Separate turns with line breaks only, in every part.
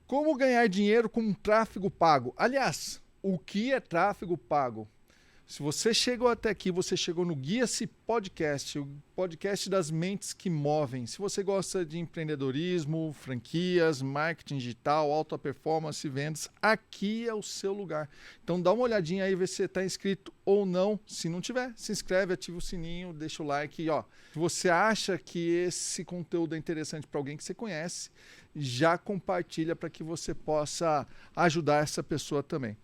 Como ganhar dinheiro com tráfego pago? Aliás, o que é tráfego pago? Se você chegou até aqui, você chegou no Guia-se Podcast, o podcast das mentes que movem. Se você gosta de empreendedorismo, franquias, marketing digital, alta performance, vendas, aqui é o seu lugar. Então dá uma olhadinha aí, ver se você está inscrito ou não. Se não tiver, se inscreve, ativa o sininho, deixa o like. E, se você acha que esse conteúdo é interessante para alguém que você conhece, já compartilha para que você possa ajudar essa pessoa também.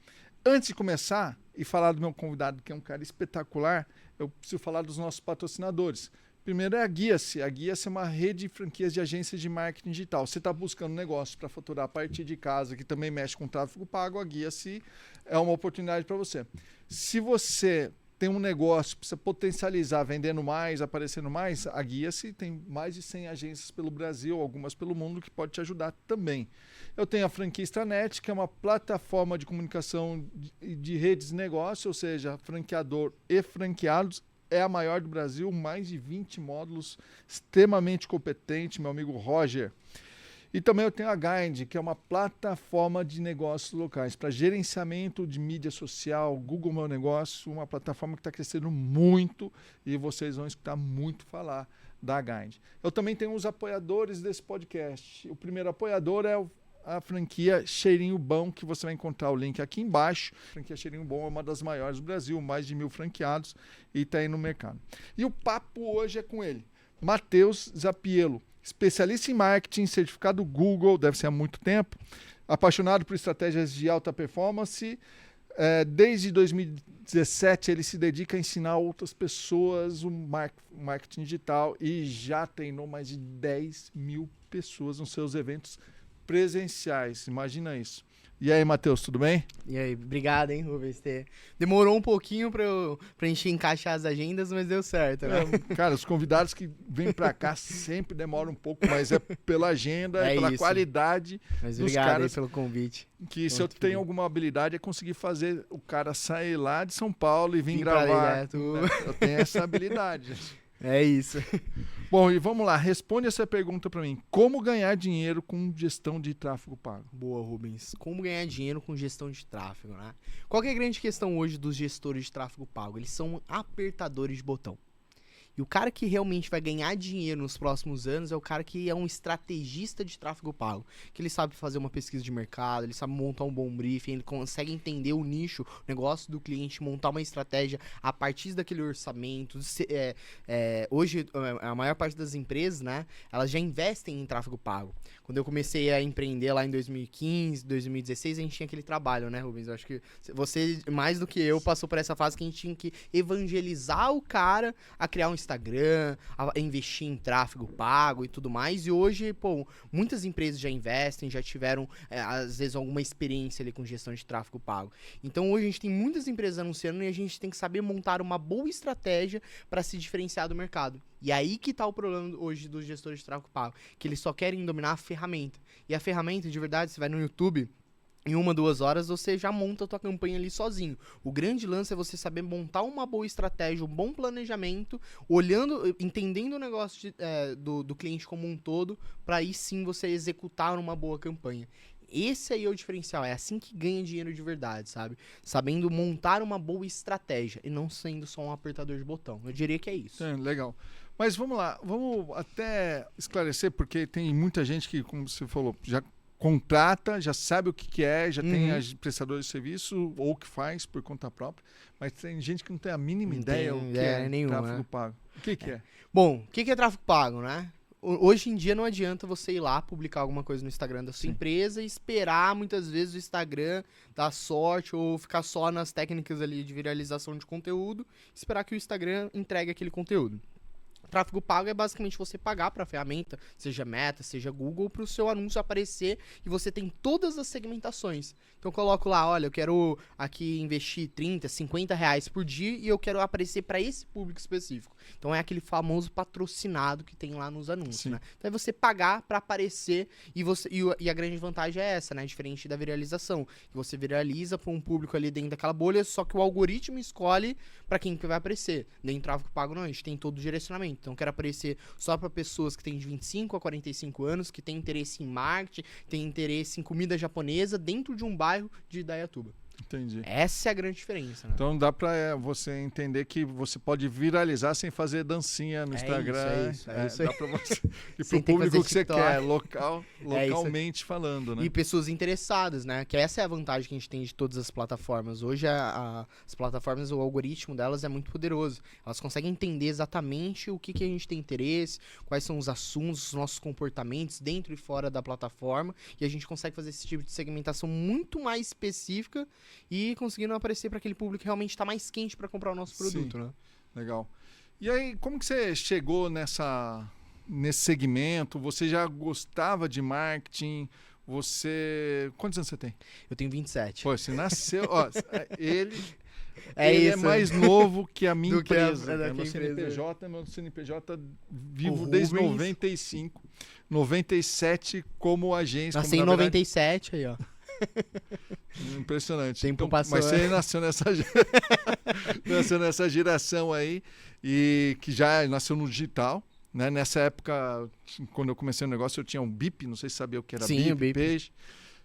Antes de começar e falar do meu convidado, que é um cara espetacular, eu preciso falar dos nossos patrocinadores. Primeiro é a Guia-se. A Guia-se é uma rede de franquias de agências de marketing digital. Você está buscando negócio para faturar a partir de casa, que também mexe com tráfego pago, a Guia-se é uma oportunidade para você. Se você tem um negócio, precisa potencializar, vendendo mais, aparecendo mais, a Guia-se tem mais de 100 agências pelo Brasil, algumas pelo mundo, que pode te ajudar também. Eu tenho a franquia Extranet, que é uma plataforma de comunicação de redes de negócio, ou seja, franqueador e franqueados. É a maior do Brasil, mais de 20 módulos, extremamente competente, meu amigo Roger. E também eu tenho a Guide, que é uma plataforma de negócios locais para gerenciamento de mídia social, Google Meu Negócio, uma plataforma que está crescendo muito e vocês vão escutar muito falar da Guide. Eu também tenho os apoiadores desse podcast. O primeiro apoiador é a franquia Cheirinho Bom, que você vai encontrar o link aqui embaixo. A franquia Cheirinho Bom é uma das maiores do Brasil, mais de 1.000 franqueados e está aí no mercado. E o papo hoje é com ele, Matheus Zapiello. Especialista em marketing, certificado Google, deve ser há muito tempo, apaixonado por estratégias de alta performance. Desde 2017 ele se dedica a ensinar outras pessoas o marketing digital e já treinou mais de 10.000 pessoas nos seus eventos presenciais. Imagina isso. E aí, Matheus, tudo bem?
E aí, obrigado, hein, Rubens. Demorou um pouquinho pra gente encaixar as agendas, mas deu certo, né?
Cara, os convidados que vêm pra cá sempre demoram um pouco, mas é pela agenda, pela isso. Qualidade
mas
dos
obrigado
caras.
Aí pelo convite.
Que se eu tenho alguma habilidade é conseguir fazer o cara sair lá de São Paulo e vir gravar. Eu tenho essa habilidade.
É isso.
Bom, e vamos lá, responde essa pergunta para mim. Como ganhar dinheiro com gestão de tráfego pago?
Boa, Rubens. Como ganhar dinheiro com gestão de tráfego, né? Qual que é a grande questão hoje dos gestores de tráfego pago? Eles são apertadores de botão. E o cara que realmente vai ganhar dinheiro nos próximos anos é o cara que é um estrategista de tráfego pago. Que ele sabe fazer uma pesquisa de mercado, ele sabe montar um bom briefing, ele consegue entender o nicho, o negócio do cliente, montar uma estratégia a partir daquele orçamento. Hoje, a maior parte das empresas, né, elas já investem em tráfego pago. Quando eu comecei a empreender lá em 2015, 2016, a gente tinha aquele trabalho, né, Rubens? Eu acho que você, mais do que eu, passou por essa fase que a gente tinha que evangelizar o cara a criar um Instagram, a investir em tráfego pago e tudo mais. E hoje, muitas empresas já investem, já tiveram, às vezes, alguma experiência ali com gestão de tráfego pago. Então, hoje a gente tem muitas empresas anunciando e a gente tem que saber montar uma boa estratégia para se diferenciar do mercado. E aí que tá o problema hoje dos gestores de tráfego pago, que eles só querem dominar a ferramenta. E a ferramenta, de verdade, você vai no YouTube, em 1-2 horas você já monta a tua campanha ali sozinho. O grande lance é você saber montar uma boa estratégia, um bom planejamento, entendendo o negócio do cliente como um todo, para aí sim você executar uma boa campanha. Esse aí é o diferencial, é assim que ganha dinheiro de verdade, sabe? Sabendo montar uma boa estratégia e não sendo só um apertador de botão. Eu diria que é isso.
Legal. Mas vamos lá, vamos até esclarecer, porque tem muita gente que, como você falou, já contrata, já sabe o que é, já tem as prestadores de serviço ou que faz por conta própria, mas tem gente que não tem a mínima ideia o que é tráfego pago. O que é?
Bom, o que é tráfego pago, né? Hoje em dia não adianta você ir lá publicar alguma coisa no Instagram da sua empresa e esperar muitas vezes o Instagram dar sorte ou ficar só nas técnicas ali de viralização de conteúdo, esperar que o Instagram entregue aquele conteúdo. Tráfego pago é basicamente você pagar para a ferramenta, seja Meta, seja Google, para o seu anúncio aparecer e você tem todas as segmentações. Então eu coloco lá, olha, eu quero aqui investir 30, 50 reais por dia e eu quero aparecer para esse público específico. Então é aquele famoso patrocinado que tem lá nos anúncios, né? Então é você pagar para aparecer e a grande vantagem é essa, né? Diferente da viralização. Que você viraliza para um público ali dentro daquela bolha, só que o algoritmo escolhe para quem que vai aparecer. Dentro do tráfego pago não, a gente tem todo o direcionamento. segmento. Então, eu quero aparecer só para pessoas que têm de 25 a 45 anos, que têm interesse em marketing, têm interesse em comida japonesa dentro de um bairro de Indaiatuba.
Entendi.
Essa é a grande diferença, né?
Então dá pra você entender que você pode viralizar sem fazer dancinha no Instagram.
É isso aí.
Dá pra você ir
Sem
pro
ter que
público
fazer
que você
TikTok.
quer,
É isso.
localmente falando, né?
E pessoas interessadas, né? Que essa é a vantagem que a gente tem de todas as plataformas. Hoje, as plataformas, o algoritmo delas é muito poderoso. Elas conseguem entender exatamente o que a gente tem interesse, quais são os assuntos, os nossos comportamentos dentro e fora da plataforma. E a gente consegue fazer esse tipo de segmentação muito mais específica e conseguindo aparecer para aquele público que realmente está mais quente para comprar o nosso produto, né?
Legal. E aí, como que você chegou nesse segmento? Você já gostava de marketing? Quantos anos você tem?
Eu tenho 27.
Pô, você nasceu... Ó, ele
É
ele
isso.
é mais novo que a minha
Do que a-
empresa.
da
Meu
que a empresa.
CNPJ vivo
O
desde
Rubens.
95. 97 como agência.
Nasci em
como, na verdade,
97 aí, ó.
Impressionante.
Tempo passou,
mas você nasceu nasceu nessa geração aí e que já nasceu no digital, né? Nessa época, quando eu comecei o negócio, eu tinha um BIP, não sei se sabia o que era
Sim, o
BIP,
BIP.
peixe.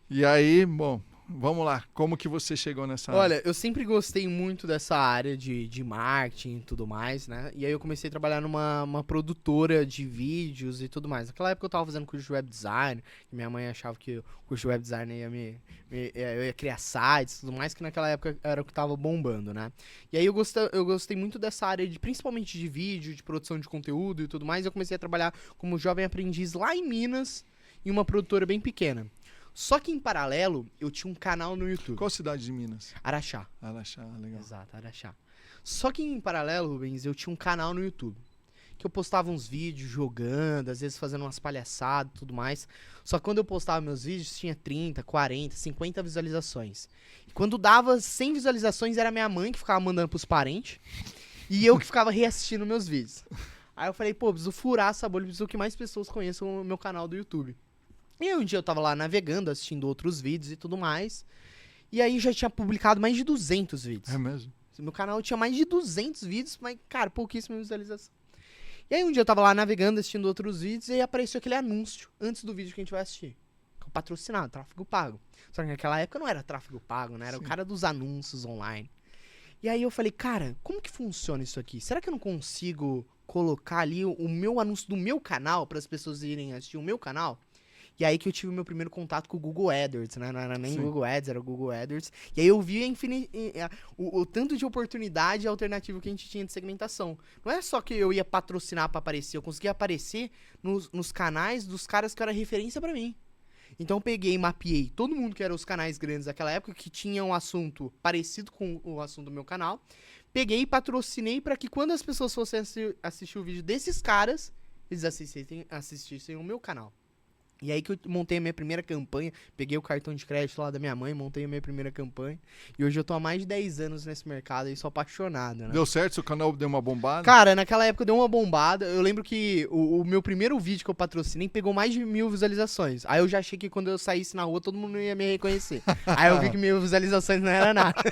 E aí, bom, vamos lá. Como que você chegou nessa área?
Olha, eu sempre gostei muito dessa área de marketing e tudo mais, né? E aí eu comecei a trabalhar uma produtora de vídeos e tudo mais. Naquela época eu tava fazendo curso de web design, e minha mãe achava que o curso de web design eu ia criar sites e tudo mais, que naquela época era o que tava bombando, né? E aí eu gostei muito dessa área, principalmente de vídeo, de produção de conteúdo e tudo mais, e eu comecei a trabalhar como jovem aprendiz lá em Minas, em uma produtora bem pequena. Só que em paralelo, eu tinha um canal no YouTube.
Qual cidade de Minas?
Araxá.
Araxá, legal.
Exato, Araxá. Só que em paralelo, Rubens, eu tinha um canal no YouTube. Que eu postava uns vídeos jogando, às vezes fazendo umas palhaçadas e tudo mais. Só que quando eu postava meus vídeos, tinha 30, 40, 50 visualizações. E quando dava 100 visualizações, era minha mãe que ficava mandando pros parentes. E eu que ficava reassistindo meus vídeos. Aí eu falei, pô, preciso furar essa bolha, preciso que mais pessoas conheçam o meu canal do YouTube. E aí um dia eu tava lá navegando, assistindo outros vídeos e tudo mais. E aí já tinha publicado mais de 200 vídeos.
É mesmo?
Meu canal tinha mais de 200 vídeos, mas, cara, pouquíssima visualização. E aí um dia eu tava lá navegando, assistindo outros vídeos, e aí apareceu aquele anúncio antes do vídeo que a gente vai assistir. Que é o patrocinado, tráfego pago. Só que naquela época não era tráfego pago, né? Era
Sim.
o cara dos anúncios online. E aí eu falei, cara, como que funciona isso aqui? Será que eu não consigo colocar ali o meu anúncio do meu canal para as pessoas irem assistir o meu canal? E aí que eu tive o meu primeiro contato com o Google AdWords, né? Não era nem
Sim.
Google Ads, era o Google AdWords. E aí eu vi o tanto de oportunidade alternativa que a gente tinha de segmentação. Não é só que eu ia patrocinar pra aparecer, eu conseguia aparecer nos canais dos caras que era referência pra mim. Então eu peguei e mapeei todo mundo que eram os canais grandes daquela época, que tinham um assunto parecido com o assunto do meu canal. Peguei e patrocinei pra que quando as pessoas fossem assistir o vídeo desses caras, eles assistissem o meu canal. E aí que eu montei a minha primeira campanha, peguei o cartão de crédito lá da minha mãe, montei a minha primeira campanha. E hoje eu tô há mais de 10 anos nesse mercado e sou apaixonado, né?
Deu certo? Seu canal deu uma bombada?
Cara, naquela época deu uma bombada. Eu lembro que o meu primeiro vídeo que eu patrocinei pegou mais de 1000 visualizações. Aí eu já achei que quando eu saísse na rua todo mundo ia me reconhecer. Aí eu vi que 1000 visualizações não era nada.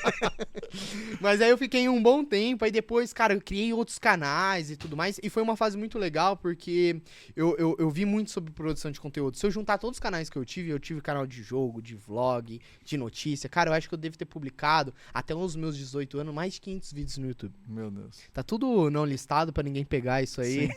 Mas aí eu fiquei um bom tempo. Aí depois, cara, eu criei outros canais e tudo mais. E foi uma fase muito legal porque eu vi muito sobre produção de conteúdo. Se eu juntar todos os canais que eu tive canal de jogo, de vlog, de notícia. Cara, eu acho que eu devo ter publicado até os meus 18 anos mais de 500 vídeos no YouTube.
Meu Deus.
Tá tudo não listado pra ninguém pegar isso aí.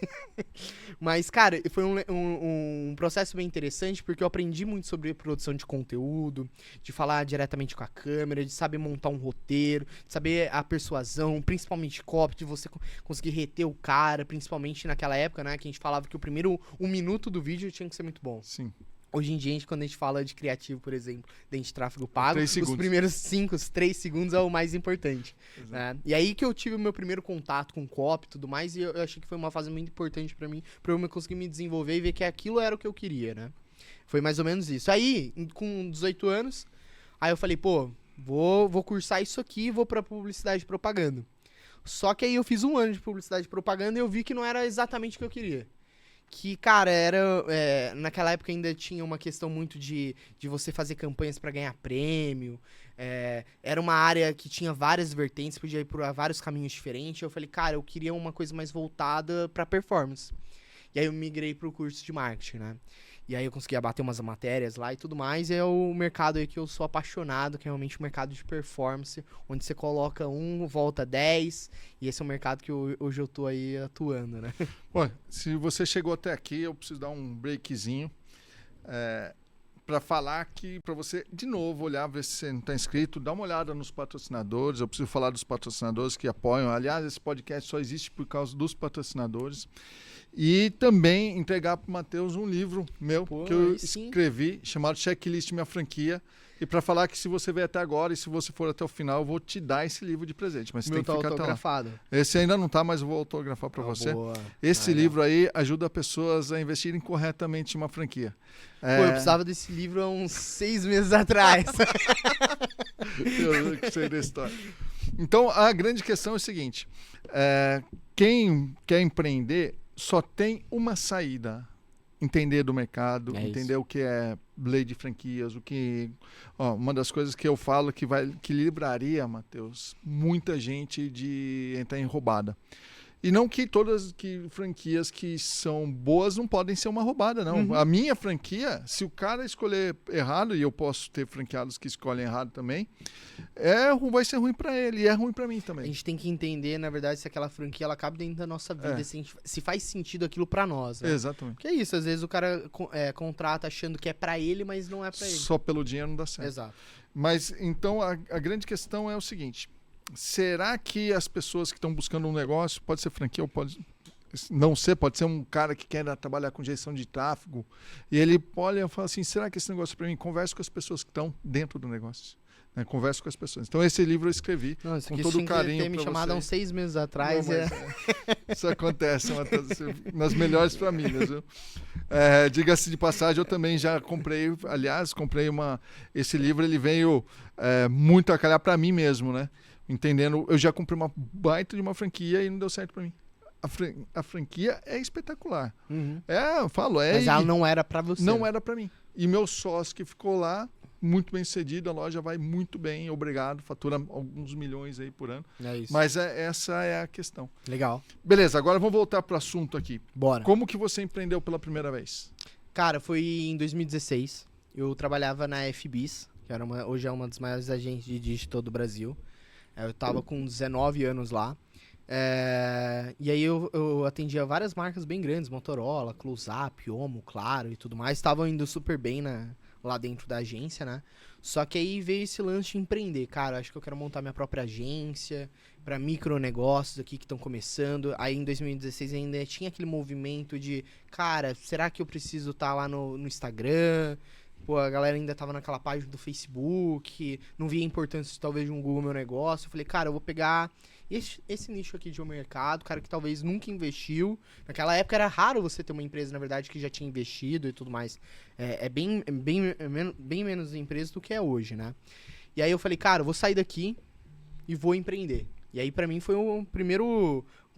Mas, cara, foi um processo bem interessante porque eu aprendi muito sobre produção de conteúdo, de falar diretamente com a câmera, de saber montar um roteiro, de saber a persuasão, principalmente copy, de você conseguir reter o cara, principalmente naquela época, né, que a gente falava que o primeiro 1 minuto do vídeo tinha que ser muito bom.
Sim.
Hoje em dia, quando a gente fala de criativo, por exemplo, dentro de tráfego pago,
3
os
segundos.
primeiros 3 segundos é o mais importante. Né? E aí que eu tive o meu primeiro contato com copy e tudo mais, e eu achei que foi uma fase muito importante pra mim, pra eu conseguir me desenvolver e ver que aquilo era o que eu queria, né? Foi mais ou menos isso. Aí, com 18 anos, aí eu falei, pô, vou cursar isso aqui e vou pra publicidade e propaganda. Só que aí eu fiz 1 ano de publicidade e propaganda e eu vi que não era exatamente o que eu queria. que, cara, naquela época ainda tinha uma questão muito de você fazer campanhas pra ganhar prêmio. Era uma área que tinha várias vertentes, podia ir por vários caminhos diferentes. Eu falei, cara, eu queria uma coisa mais voltada pra performance. E aí eu migrei pro curso de marketing, né? E aí eu conseguia bater umas matérias lá e tudo mais. E é o mercado aí que eu sou apaixonado, que é realmente o mercado de performance, onde você coloca 1, volta 10. E esse é o mercado que hoje eu tô aí atuando, né?
Bom, se você chegou até aqui, eu preciso dar um breakzinho para falar que, para você, de novo, olhar, ver se você não está inscrito, dá uma olhada nos patrocinadores. Eu preciso falar dos patrocinadores que apoiam. Aliás, esse podcast só existe por causa dos patrocinadores. E também entregar para o Matheus um livro meu que eu escrevi, chamado Checklist Minha Franquia. E para falar que se você veio até agora e se você for até o final, eu vou te dar esse livro de presente. Mas você tem que ficar
autografado.
Até lá. Esse ainda não está, mas eu vou autografar para você.
Boa.
Esse livro aí ajuda pessoas a investirem corretamente em uma franquia.
Pô, eu precisava desse livro há uns 6 meses atrás.
Eu sei da história. Então, a grande questão é o seguinte. Quem quer empreender só tem uma saída. Entender do mercado, entender o que é lei de franquias, uma das coisas que eu falo que livraria, Matheus, muita gente de entrar em roubada. E não que todas franquias que são boas não podem ser uma roubada, não.
Uhum.
A minha franquia, se o cara escolher errado, e eu posso ter franqueados que escolhem errado também, vai ser ruim para ele e é ruim para mim também.
A gente tem que entender, na verdade, se aquela franquia ela cabe dentro da nossa vida, se faz sentido aquilo para nós. Né?
Exatamente.
Porque é isso, às vezes o cara contrata achando que é para ele, mas não é para ele.
Só pelo dinheiro não dá certo.
Exato.
Mas, então, a grande questão é o seguinte... Será que as pessoas que estão buscando um negócio, pode ser franquia ou pode não ser, pode ser um cara que quer trabalhar com gestão de tráfego, e ele olha e fala assim, será que esse negócio é para mim? Converse com as pessoas que estão dentro do negócio. Né? Converse com as pessoas. Então esse livro eu escrevi com todo carinho para
me chamado há uns 6 meses atrás.
Não, isso acontece nas melhores famílias. Viu? Diga-se de passagem, eu também já comprei, esse livro ele veio muito a calhar para mim mesmo, né? Entendendo, eu já comprei uma baita de uma franquia e não deu certo para mim. A franquia é espetacular.
Uhum.
Eu falo,
mas ela não era para você.
Não era para mim. E meu sócio que ficou lá, muito bem sucedido, a loja vai muito bem, obrigado, fatura alguns milhões aí por ano.
É isso.
Mas essa é a questão.
Legal.
Beleza, agora vamos voltar pro assunto aqui.
Bora.
Como que você empreendeu pela primeira vez?
Cara, foi em 2016. Eu trabalhava na FBIS, que hoje é uma das maiores agências de digital do Brasil. Eu tava com 19 anos lá. E aí eu atendia várias marcas bem grandes, Motorola, Close-Up, Omo, Claro e tudo mais. Estavam indo super bem lá dentro da agência, né? Só que aí veio esse lance de empreender. Cara, acho que eu quero montar minha própria agência para micronegócios aqui que estão começando. Aí em 2016 ainda tinha aquele movimento de, cara, será que eu preciso estar lá no Instagram? Pô, a galera ainda tava naquela página do Facebook, não via a importância talvez de um Google Meu Negócio. Eu falei, cara, eu vou pegar esse nicho aqui de um mercado, cara que talvez nunca investiu. Naquela época era raro você ter uma empresa, na verdade, que já tinha investido e tudo mais. Bem menos empresa do que é hoje, né? E aí eu falei, cara, eu vou sair daqui e vou empreender. E aí pra mim foi a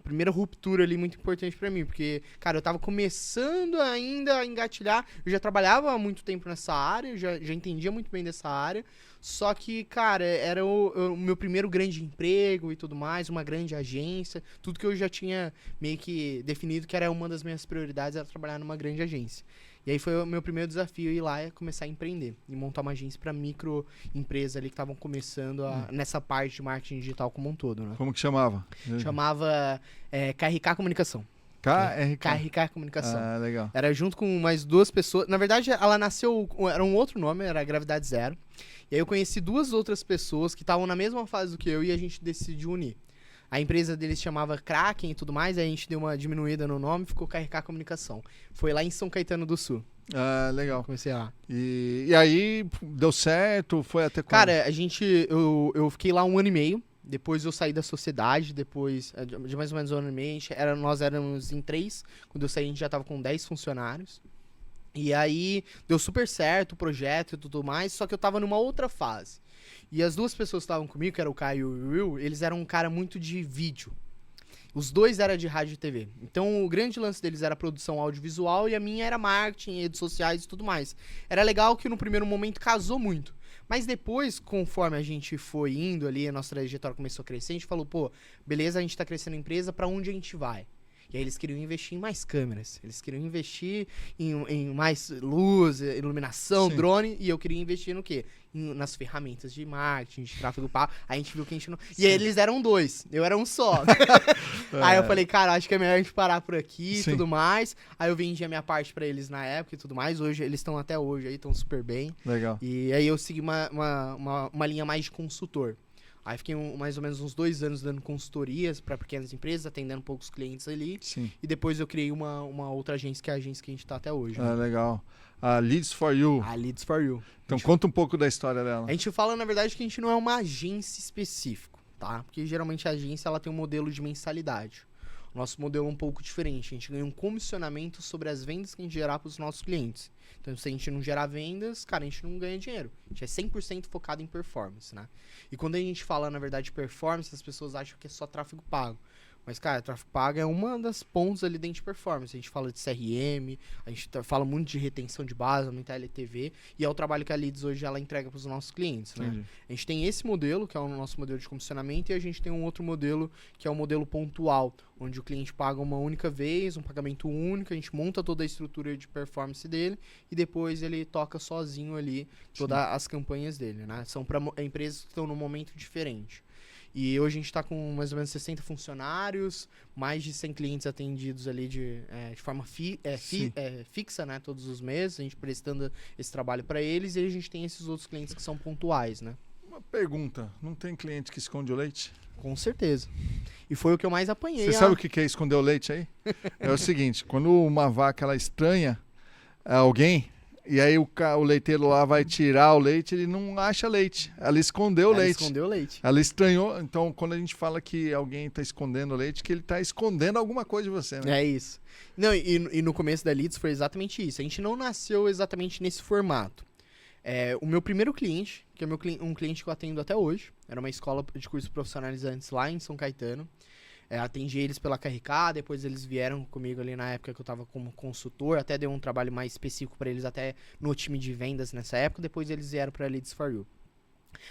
primeira ruptura ali muito importante pra mim, porque, cara, eu tava começando ainda a engatilhar, eu já trabalhava há muito tempo nessa área, já entendia muito bem dessa área, só que, cara, era o meu primeiro grande emprego e tudo mais, uma grande agência, tudo que eu já tinha meio que definido que era uma das minhas prioridades, era trabalhar numa grande agência. E aí foi o meu primeiro desafio ir lá e começar a empreender. E montar uma agência para microempresas ali que estavam começando nessa parte de marketing digital como um todo, né?
Como que chamava?
Chamava KRK Comunicação. KRK Comunicação.
Ah, legal.
Era junto com mais 2 pessoas. Na verdade, ela nasceu... Era um outro nome, era Gravidade Zero. E aí eu conheci 2 outras pessoas que estavam na mesma fase do que eu e a gente decidiu unir. A empresa deles chamava Kraken e tudo mais, aí a gente deu uma diminuída no nome, ficou KRK Comunicação. Foi lá em São Caetano do Sul.
Ah, legal.
Comecei lá.
E aí, deu certo? Foi até quando?
Cara, eu fiquei lá 1 ano e meio. Depois eu saí da sociedade, depois de mais ou menos 1 ano e meio, nós éramos em 3. Quando eu saí, a gente já tava com 10 funcionários. E aí, deu super certo o projeto e tudo mais, só que eu tava numa outra fase. E as 2 pessoas que estavam comigo, que era o Caio e o Will, eles eram um cara muito de vídeo. Os dois eram de rádio e TV. Então, o grande lance deles era produção audiovisual e a minha era marketing, redes sociais e tudo mais. Era legal que no primeiro momento casou muito. Mas depois, conforme a gente foi indo ali, a nossa trajetória começou a crescer, a gente falou, pô, beleza, a gente tá crescendo a empresa, pra onde a gente vai? E aí eles queriam investir em mais câmeras, eles queriam investir em mais luz, iluminação,
Sim.
drone, e eu queria investir no quê? Nas ferramentas de marketing, de tráfego pago. Aí a gente viu que a gente não...
Sim.
E aí eles eram dois, eu era um só. Aí eu falei, cara, acho que é melhor a gente parar por aqui e
Sim.
tudo mais. Aí eu vendi a minha parte pra eles na época e tudo mais. Hoje, eles estão até hoje aí, estão super bem.
Legal.
E aí eu segui uma linha mais de consultor. Aí fiquei mais ou menos uns 2 anos dando consultorias para pequenas empresas, atendendo poucos clientes ali.
Sim.
E depois eu criei uma outra agência, que é a agência que a gente tá até hoje.
Legal. A Leads for You.
A Leads for You.
Então conta um pouco da história dela.
A gente fala, na verdade, que a gente não é uma agência específica, tá? Porque geralmente a agência ela tem um modelo de mensalidade. O nosso modelo é um pouco diferente. A gente ganha um comissionamento sobre as vendas que a gente gerar para os nossos clientes. Então, se a gente não gerar vendas, cara, a gente não ganha dinheiro. A gente é 100% focado em performance, né? E quando a gente fala, na verdade, performance, as pessoas acham que é só tráfego pago. Mas, cara, tráfego pago é uma das pontos ali dentro de performance. A gente fala de CRM, a gente fala muito de retenção de base, aumentar LTV, e é o trabalho que a Leads hoje ela entrega para os nossos clientes, né?
Entendi.
A gente tem esse modelo, que é o nosso modelo de comissionamento, e a gente tem um outro modelo, que é o modelo pontual, onde o cliente paga uma única vez, um pagamento único, a gente monta toda a estrutura de performance dele, e depois ele toca sozinho ali todas as campanhas dele, né? São para empresas que estão num momento diferente. E hoje a gente está com mais ou menos 60 funcionários, mais de 100 clientes atendidos ali de forma fixa, né? Todos os meses, a gente prestando esse trabalho para eles, e a gente tem esses outros clientes que são pontuais, né?
Uma pergunta, não tem cliente que esconde o leite?
Com certeza. E foi o que eu mais apanhei.
Você sabe o que é esconder o leite aí? É o seguinte, quando uma vaca ela estranha alguém, e aí o leiteiro lá vai tirar o leite, ele não acha leite. Ela escondeu o leite.
Ela escondeu o leite.
Ela estranhou. Então, quando a gente fala que alguém está escondendo o leite, que ele está escondendo alguma coisa de você, né?
É isso. Não, e no começo da Leads foi exatamente isso. A gente não nasceu exatamente nesse formato. O meu primeiro cliente, que é um cliente que eu atendo até hoje, era uma escola de cursos profissionalizantes lá em São Caetano. Atendi eles pela KRK, depois eles vieram comigo ali na época que eu tava como consultor, até dei um trabalho mais específico para eles até no time de vendas nessa época, depois eles vieram para Leads for You.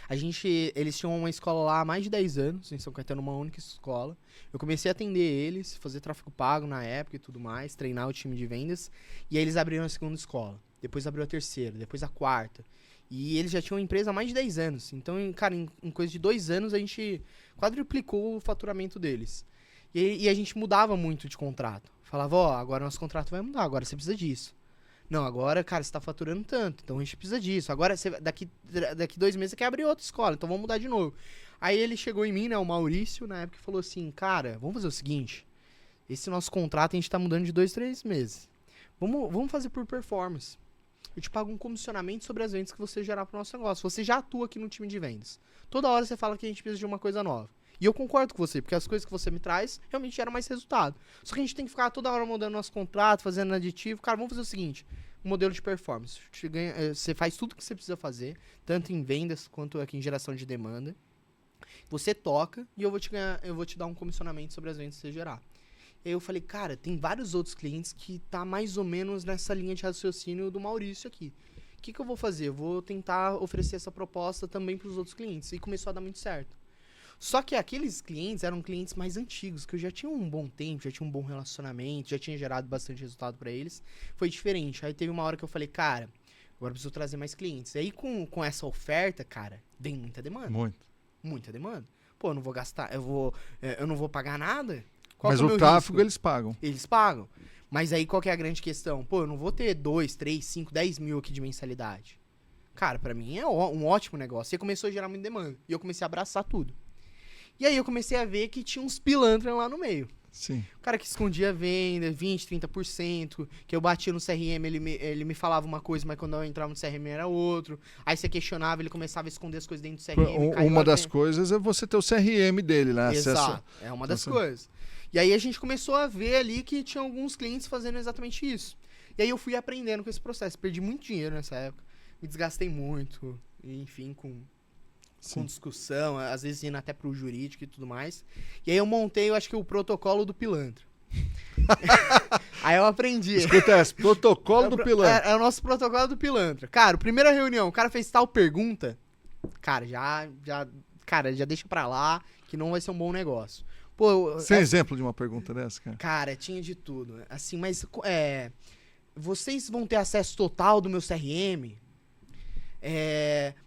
Eles tinham uma escola lá há mais de 10 anos, em São Caetano, uma única escola. Eu comecei a atender eles, fazer tráfego pago na época e tudo mais, treinar o time de vendas, e aí eles abriram a segunda escola, depois abriu a terceira, depois a quarta. E eles já tinham uma empresa há mais de 10 anos. Então, cara, em coisa de 2 anos, a gente quadruplicou o faturamento deles. E a gente mudava muito de contrato. Falava, agora nosso contrato vai mudar, agora você precisa disso. Não, agora, cara, você tá faturando tanto, então a gente precisa disso. Agora, daqui 2 meses você quer abrir outra escola, então vamos mudar de novo. Aí ele chegou em mim, né, o Maurício, na época, e falou assim, cara, vamos fazer o seguinte, esse nosso contrato a gente tá mudando de 2, 3 meses. Vamos fazer por performance. Eu te pago um comissionamento sobre as vendas que você gerar pro nosso negócio. Você já atua aqui no time de vendas. Toda hora você fala que a gente precisa de uma coisa nova. E eu concordo com você, porque as coisas que você me traz realmente geram mais resultado. Só que a gente tem que ficar toda hora mudando nosso contrato, fazendo aditivo. Cara, vamos fazer o seguinte, um modelo de performance. Você faz tudo que você precisa fazer, tanto em vendas quanto aqui em geração de demanda. Você toca e eu vou te dar um comissionamento sobre as vendas que você gerar. E aí eu falei, cara, tem vários outros clientes que tá mais ou menos nessa linha de raciocínio do Maurício aqui. O que eu vou fazer? Eu vou tentar oferecer essa proposta também para os outros clientes. E começou a dar muito certo. Só que aqueles clientes eram clientes mais antigos, que eu já tinha um bom tempo, já tinha um bom relacionamento, já tinha gerado bastante resultado para eles. Foi diferente. Aí teve uma hora que eu falei, cara, agora eu preciso trazer mais clientes. E aí com essa oferta, cara, vem muita demanda. Muita demanda. Pô, eu não vou gastar, eu não vou pagar nada.
Mas o tráfego eles pagam.
Eles pagam. Mas aí qual que é a grande questão? Pô, eu não vou ter 2, 3, 5, 10 mil aqui de mensalidade. Cara, pra mim é um ótimo negócio. E começou a gerar muita demanda. E eu comecei a abraçar tudo. E aí eu comecei a ver que tinha uns pilantras lá no meio.
Sim.
O cara que escondia a venda, 20%, 30%, que eu batia no CRM, ele me falava uma coisa, mas quando eu entrava no CRM era outro. Aí você questionava, ele começava a esconder as coisas dentro do CRM.
Uma das coisas é você ter o CRM dele, né?
Exato, é uma das coisas. E aí a gente começou a ver ali que tinha alguns clientes fazendo exatamente isso. E aí eu fui aprendendo com esse processo. Perdi muito dinheiro nessa época. Me desgastei muito, enfim, com com discussão, às vezes indo até pro jurídico e tudo mais. E aí eu montei, eu acho que o protocolo do pilantra. Aí eu aprendi.
Escuta essa, protocolo do pilantra.
É o nosso protocolo do pilantra. Cara, primeira reunião, o cara fez tal pergunta, cara, já deixa pra lá que não vai ser um bom negócio. Pô,
Sem exemplo de uma pergunta dessa, cara?
Cara, tinha de tudo. Assim, mas vocês vão ter acesso total do meu CRM,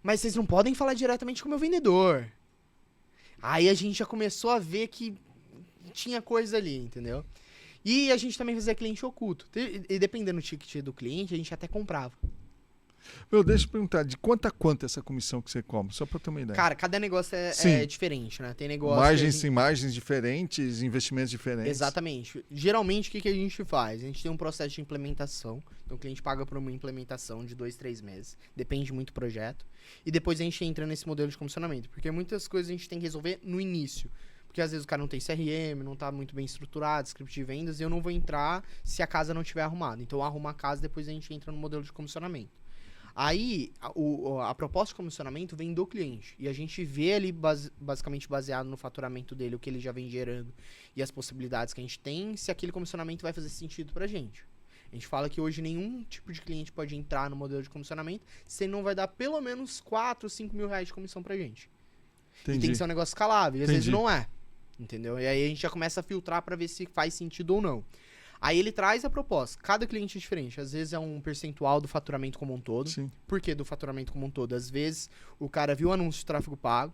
mas vocês não podem falar diretamente com o meu vendedor. Aí a gente já começou a ver que tinha coisa ali, entendeu? E a gente também fazia cliente oculto. E dependendo do ticket do cliente, a gente até comprava.
Deixa eu perguntar, de quanto a quanto essa comissão que você cobra? Só pra eu ter uma ideia.
Cara, cada negócio é diferente, né? Tem negócio...
Margens diferentes, investimentos diferentes.
Exatamente. Geralmente, o que a gente faz? A gente tem um processo de implementação. Então, o cliente paga por uma implementação de 2, 3 meses. Depende muito do projeto. E depois a gente entra nesse modelo de comissionamento. Porque muitas coisas a gente tem que resolver no início. Porque às vezes o cara não tem CRM, não tá muito bem estruturado, script de vendas, e eu não vou entrar se a casa não estiver arrumada. Então, arruma a casa, depois a gente entra no modelo de comissionamento. Aí, a proposta de comissionamento vem do cliente. E a gente vê ali, basicamente baseado no faturamento dele, o que ele já vem gerando e as possibilidades que a gente tem, se aquele comissionamento vai fazer sentido pra gente. A gente fala que hoje nenhum tipo de cliente pode entrar no modelo de comissionamento se ele não vai dar pelo menos 4, 5 mil reais de comissão pra gente.
Entendi.
E tem que ser um negócio escalável. E às vezes não é. Entendeu? E aí a gente já começa a filtrar pra ver se faz sentido ou não. Aí ele traz a proposta. Cada cliente é diferente. Às vezes é um percentual do faturamento como um todo.
Sim.
Por que do faturamento como um todo? Às vezes o cara viu o anúncio de tráfego pago,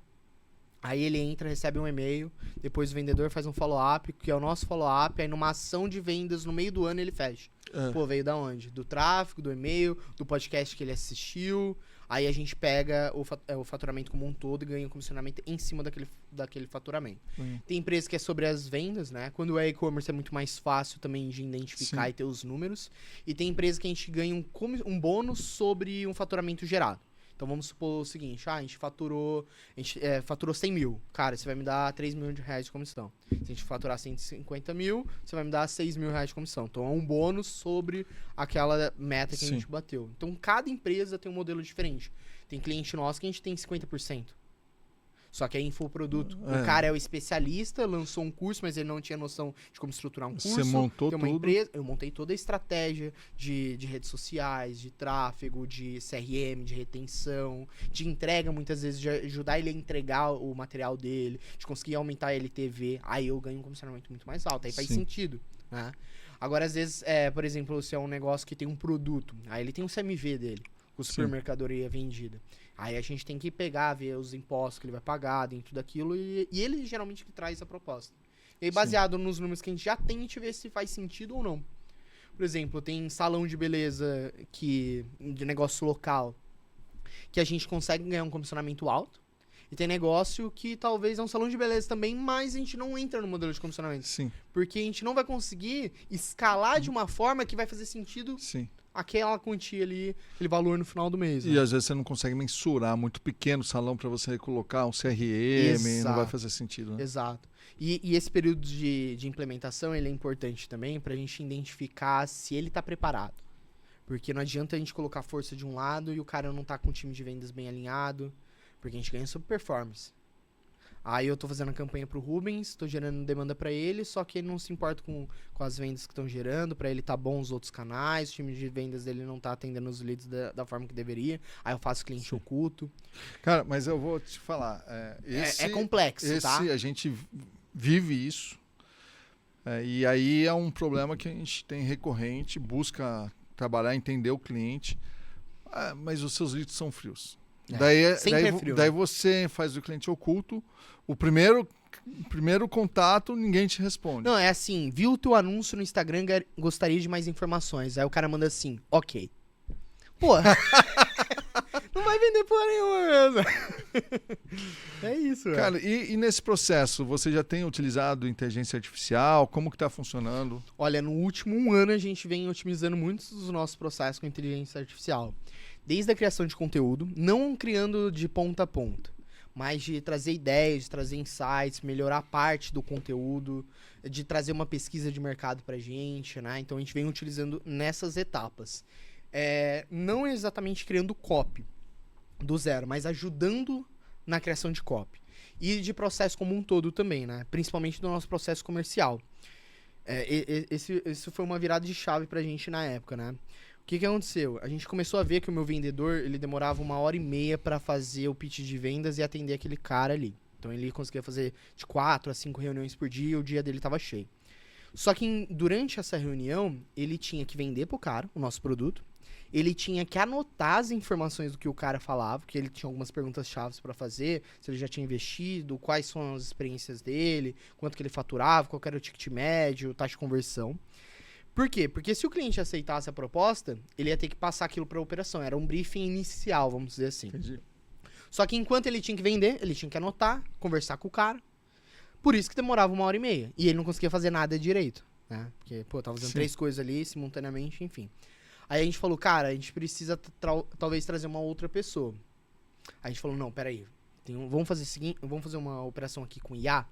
aí ele entra, recebe um e-mail, depois o vendedor faz um follow-up, que é o nosso follow-up, aí numa ação de vendas no meio do ano ele fecha. Pô, veio da onde? Do tráfego, do e-mail, do podcast que ele assistiu. Aí a gente pega o faturamento como um todo e ganha um comissionamento em cima daquele faturamento. Tem empresa que é sobre as vendas, né? Quando é e-commerce é muito mais fácil também de identificar
Sim.
e ter os números. E tem empresa que a gente ganha um bônus sobre um faturamento gerado. Então vamos supor o seguinte, a gente faturou 100 mil. Cara, você vai me dar 3 mil reais de comissão. Se a gente faturar 150 mil, você vai me dar 6 mil reais de comissão. Então é um bônus sobre aquela meta que a gente bateu. Então cada empresa tem um modelo diferente. Tem cliente nosso que a gente tem 50%. Só que é infoproduto. O cara é o especialista, lançou um curso, mas ele não tinha noção de como estruturar um curso.
Você montou
tem uma
tudo?
empresa, eu montei toda a estratégia de redes sociais, de tráfego, de CRM, de retenção, de entrega, muitas vezes, de ajudar ele a entregar o material dele, de conseguir aumentar a LTV. Aí eu ganho um comissionamento muito mais alto. Aí faz sentido, né? Agora, às vezes, por exemplo, se é um negócio que tem um produto, aí ele tem um CMV dele, com supermercadoria vendida. Aí a gente tem que pegar, ver os impostos que ele vai pagar dentro daquilo e ele geralmente que traz a proposta. E aí, baseado nos números que a gente já tem, a gente vê se faz sentido ou não. Por exemplo, tem salão de beleza de negócio local que a gente consegue ganhar um comissionamento alto. E tem negócio que talvez é um salão de beleza também, mas a gente não entra no modelo de comissionamento.
Sim.
Porque a gente não vai conseguir escalar de uma forma que vai fazer sentido aquela quantia ali, aquele valor no final do mês.
E às vezes você não consegue mensurar, muito pequeno o salão para você colocar um CRM, não vai fazer sentido, né?
Exato. E esse período de implementação, ele é importante também pra gente identificar se ele tá preparado. Porque não adianta a gente colocar força de um lado e o cara não tá com o time de vendas bem alinhado, porque a gente ganha sobre performance. Aí eu tô fazendo a campanha pro Rubens, tô gerando demanda pra ele, só que ele não se importa com as vendas que estão gerando, pra ele tá bom os outros canais, o time de vendas dele não tá atendendo os leads da forma que deveria, aí eu faço cliente oculto.
Cara, mas eu vou te falar,
é complexo, tá?
A gente vive isso, e aí é um problema que a gente tem recorrente, busca trabalhar, entender o cliente, mas os seus leads são frios. Daí você faz o cliente oculto, o primeiro contato, ninguém te responde.
Não, é assim, viu o teu anúncio no Instagram, gostaria de mais informações. Aí o cara manda assim, ok. Pô, não vai vender porra nenhuma mesmo. É isso,
cara. E nesse processo, você já tem utilizado inteligência artificial? Como que tá funcionando?
Olha, no último 1 ano a gente vem otimizando muitos dos nossos processos com inteligência artificial. Desde a criação de conteúdo, não criando de ponta a ponta, mas de trazer ideias, de trazer insights, melhorar parte do conteúdo, de trazer uma pesquisa de mercado pra gente, né? Então a gente vem utilizando nessas etapas. Não exatamente criando copy do zero, mas ajudando na criação de copy. E de processo como um todo também, né? Principalmente do nosso processo comercial. Isso foi uma virada de chave pra gente na época, né? O que aconteceu? A gente começou a ver que o meu vendedor, ele demorava 1h30 pra fazer o pitch de vendas e atender aquele cara ali. Então ele conseguia fazer de 4 a 5 reuniões por dia e o dia dele tava cheio. Só que durante essa reunião, ele tinha que vender pro cara o nosso produto. Ele tinha que anotar as informações do que o cara falava, porque ele tinha algumas perguntas-chave para fazer, se ele já tinha investido, quais são as experiências dele, quanto que ele faturava, qual era o ticket médio, taxa de conversão. Por quê? Porque se o cliente aceitasse a proposta, ele ia ter que passar aquilo para a operação. Era um briefing inicial, vamos dizer assim.
Entendi.
Só que enquanto ele tinha que vender, ele tinha que anotar, conversar com o cara. Por isso que demorava 1h30. E ele não conseguia fazer nada direito, né? Porque, pô, tava fazendo 3 coisas ali simultaneamente, enfim. Aí a gente falou, cara, a gente precisa talvez trazer uma outra pessoa. Aí a gente falou, não, peraí, vamos fazer o seguinte, vamos fazer uma operação aqui com IA.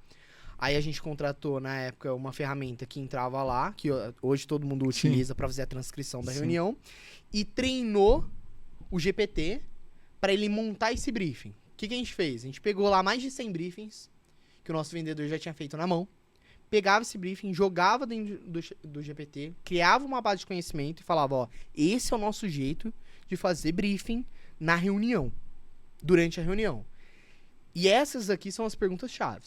Aí a gente contratou, na época, uma ferramenta que entrava lá, que hoje todo mundo utiliza para fazer a transcrição da reunião, e treinou o GPT para ele montar esse briefing. O que a gente fez? A gente pegou lá mais de 100 briefings que o nosso vendedor já tinha feito na mão, pegava esse briefing, jogava dentro do GPT, criava uma base de conhecimento e falava, ó, esse é o nosso jeito de fazer briefing na reunião, durante a reunião. E essas aqui são as perguntas-chave.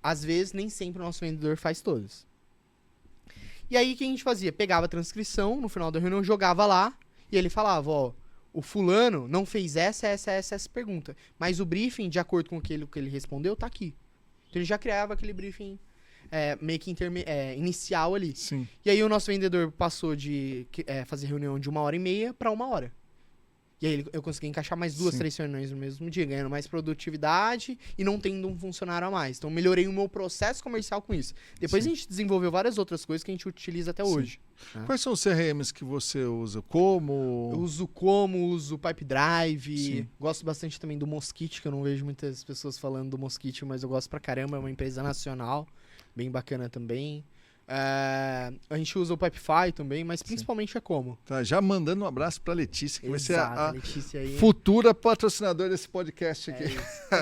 Às vezes, nem sempre o nosso vendedor faz todas. E aí, o que a gente fazia? Pegava a transcrição, no final da reunião, jogava lá, e ele falava, ó, o fulano não fez essa pergunta, mas o briefing, de acordo com o que ele respondeu, tá aqui. Então, ele já criava aquele briefing meio que inicial ali.
Sim.
E aí o nosso vendedor passou de fazer reunião de 1h30 para 1 hora. E aí eu consegui encaixar mais 2, 3 reuniões no mesmo dia, ganhando mais produtividade e não tendo um funcionário a mais. Então melhorei o meu processo comercial com isso. Depois a gente desenvolveu várias outras coisas que a gente utiliza até hoje.
Quais são os CRMs que você usa? Como?
Eu uso uso Pipedrive. Sim. Gosto bastante também do Mosquite, que eu não vejo muitas pessoas falando do Mosquite, mas eu gosto pra caramba, é uma empresa nacional. Bem bacana também. A gente usa o Pipefy também, mas principalmente é como.
Tá, já mandando um abraço pra Letícia, que vai ser a
Letícia aí.
Futura patrocinadora desse podcast aqui.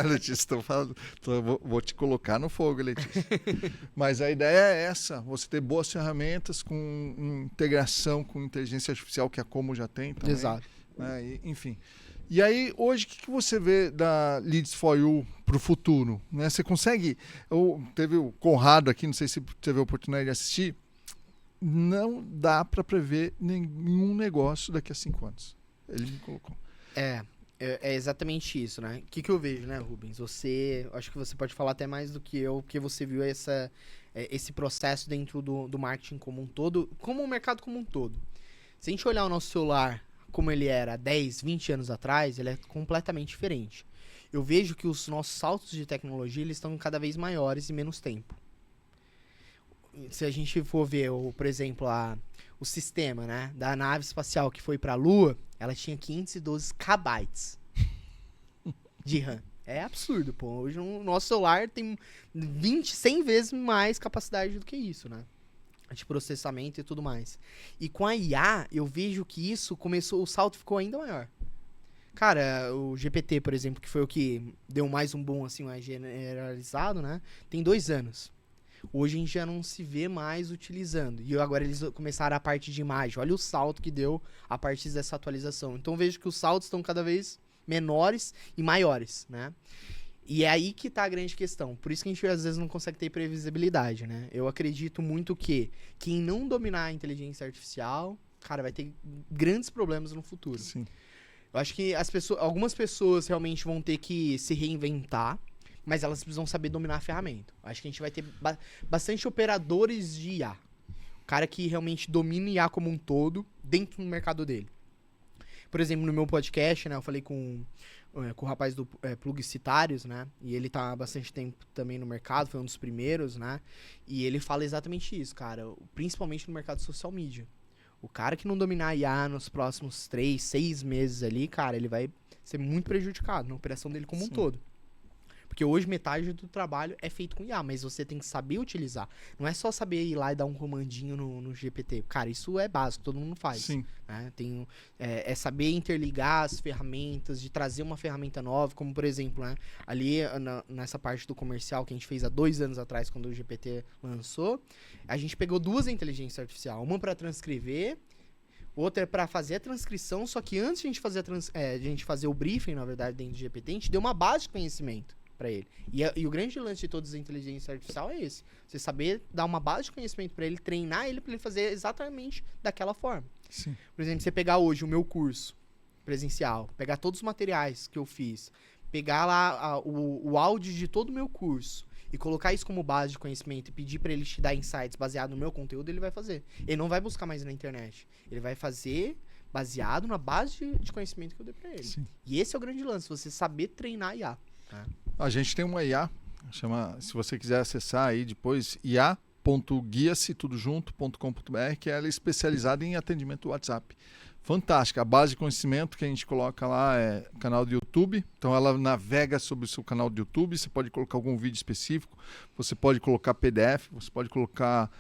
Letícia, vou te colocar no fogo, Letícia. Mas a ideia é essa, você ter boas ferramentas com integração com inteligência artificial, que a Como já tem também.
Exato.
Enfim. E aí, hoje, o que você vê da Leads for You para o futuro? Né? Você consegue... Teve o Conrado aqui, não sei se teve a oportunidade de assistir. Não dá para prever nenhum negócio daqui a 5 anos. Ele me colocou.
É exatamente isso, né? O que eu vejo, né, Rubens? Acho que você pode falar até mais do que eu, porque você viu esse processo dentro do marketing como um todo, como o mercado como um todo. Se a gente olhar o nosso celular como ele era 10, 20 anos atrás, ele é completamente diferente. Eu vejo que os nossos saltos de tecnologia, eles estão cada vez maiores e menos tempo. Se a gente for ver, por exemplo, o sistema, né, da nave espacial que foi para a Lua, ela tinha 512 KB de RAM. É absurdo, pô. Hoje o nosso celular tem 100 vezes mais capacidade do que isso, né? De processamento e tudo mais. E com a IA, eu vejo que o salto ficou ainda maior. Cara, o GPT, por exemplo, que foi o que deu mais um boom, assim, mais generalizado, né? Tem 2 anos. Hoje a gente já não se vê mais utilizando. E agora eles começaram a parte de imagem. Olha o salto que deu a partir dessa atualização. Então eu vejo que os saltos estão cada vez menores e maiores, né? E é aí que tá a grande questão. Por isso que a gente às vezes não consegue ter previsibilidade, né? Eu acredito muito que quem não dominar a inteligência artificial, cara, vai ter grandes problemas no futuro.
Sim.
Eu acho que algumas pessoas realmente vão ter que se reinventar, mas elas precisam saber dominar a ferramenta. Eu acho que a gente vai ter bastante operadores de IA. O cara que realmente domina IA como um todo dentro do mercado dele. Por exemplo, no meu podcast, né, eu falei com o rapaz do Plugcitários, né? E ele tá há bastante tempo também no mercado, foi um dos primeiros, né? E ele fala exatamente isso, cara. Principalmente no mercado social media. O cara que não dominar a IA nos próximos 3, 6 meses ali, cara, ele vai ser muito prejudicado na operação dele como um todo. Porque hoje metade do trabalho é feito com IA, mas você tem que saber utilizar. Não é só saber ir lá e dar um comandinho no GPT. Cara, isso é básico, todo mundo faz.
Sim.
Né? É saber interligar as ferramentas, de trazer uma ferramenta nova, como por exemplo, né? Ali nessa parte do comercial que a gente fez há 2 anos atrás, quando o GPT lançou, a gente pegou 2 inteligências artificiais, uma para transcrever, outra é para fazer a transcrição, só que antes de a gente fazer o briefing, na verdade, dentro do GPT, a gente deu uma base de conhecimento para ele. E o grande lance de todas as inteligências artificiais é esse. Você saber dar uma base de conhecimento para ele, treinar ele para ele fazer exatamente daquela forma.
Sim.
Por exemplo, você pegar hoje o meu curso presencial, pegar todos os materiais que eu fiz, pegar lá o áudio de todo o meu curso e colocar isso como base de conhecimento e pedir para ele te dar insights baseado no meu conteúdo, ele vai fazer. Ele não vai buscar mais na internet. Ele vai fazer baseado na base de conhecimento que eu dei para ele.
Sim.
E esse é o grande lance, você saber treinar IA. Tá?
A gente tem uma IA, se você quiser acessar aí depois, ia.guiacetudojunto.com.br, que ela é especializada em atendimento WhatsApp. Fantástica. A base de conhecimento que a gente coloca lá é canal do YouTube. Então ela navega sobre o seu canal do YouTube. Você pode colocar algum vídeo específico, você pode colocar PDF, você pode colocar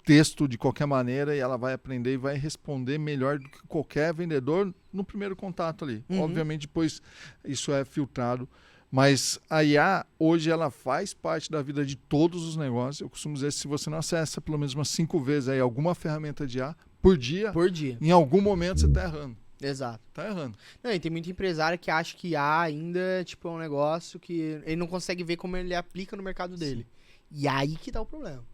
texto de qualquer maneira e ela vai aprender e vai responder melhor do que qualquer vendedor no primeiro contato ali.
Uhum.
Obviamente depois isso é filtrado. Mas a IA, hoje, ela faz parte da vida de todos os negócios. Eu costumo dizer, se você não acessa pelo menos umas 5 vezes aí alguma ferramenta de IA por dia, em algum momento você está errando.
Exato.
Tá errando.
Não, e tem muito empresário que acha que IA ainda tipo, é um negócio que ele não consegue ver como ele aplica no mercado dele. Sim. E aí que tá o problema.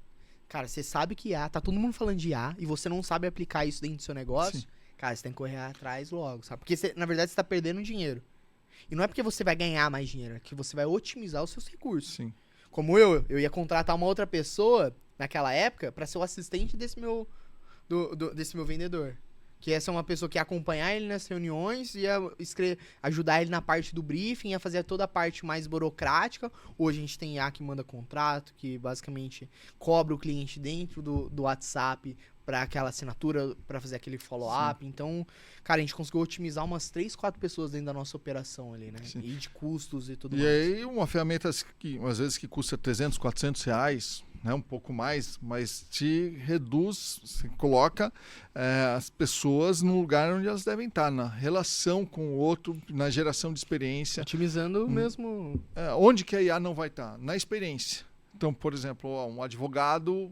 Cara, você sabe que IA, tá todo mundo falando de IA, e você não sabe aplicar isso dentro do seu negócio, sim, cara, você tem que correr atrás logo, sabe? Porque, na verdade, você tá perdendo dinheiro. E não é porque você vai ganhar mais dinheiro, é que você vai otimizar os seus recursos.
Sim.
Como eu ia contratar uma outra pessoa, naquela época, pra ser o assistente desse meu vendedor. Que essa é uma pessoa que ia acompanhar ele nas reuniões, ia ajudar ele na parte do briefing, ia fazer toda a parte mais burocrática. Hoje a gente tem IA que manda contrato, que basicamente cobra o cliente dentro do WhatsApp para aquela assinatura, para fazer aquele follow-up. Então, cara, a gente conseguiu otimizar umas 3, 4 pessoas dentro da nossa operação ali, né? Sim. E de custos e tudo mais.
E aí uma ferramenta que às vezes que custa 300, 400 reais, né, um pouco mais, mas te reduz, você coloca as pessoas no lugar onde elas devem estar, na relação com o outro, na geração de experiência.
Otimizando mesmo.
Onde que a IA não vai estar? Na experiência. Então, por exemplo, um advogado,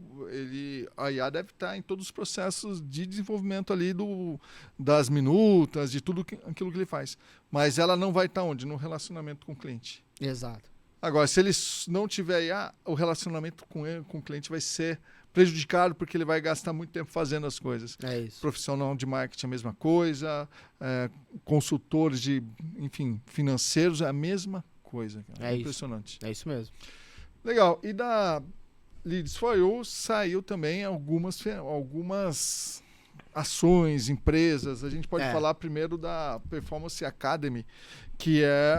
a IA deve estar em todos os processos de desenvolvimento ali das minutas, de tudo aquilo que ele faz. Mas ela não vai estar onde? No relacionamento com o cliente.
Exato.
Agora, se ele não tiver IA, o relacionamento com o cliente vai ser prejudicado porque ele vai gastar muito tempo fazendo as coisas.
É isso.
Profissional de marketing é a mesma coisa, consultores financeiros é a mesma coisa. Cara. É impressionante.
Isso. É isso mesmo.
Legal. E da Leads for You saiu também algumas ações, empresas. A gente pode falar primeiro da Performance Academy, que é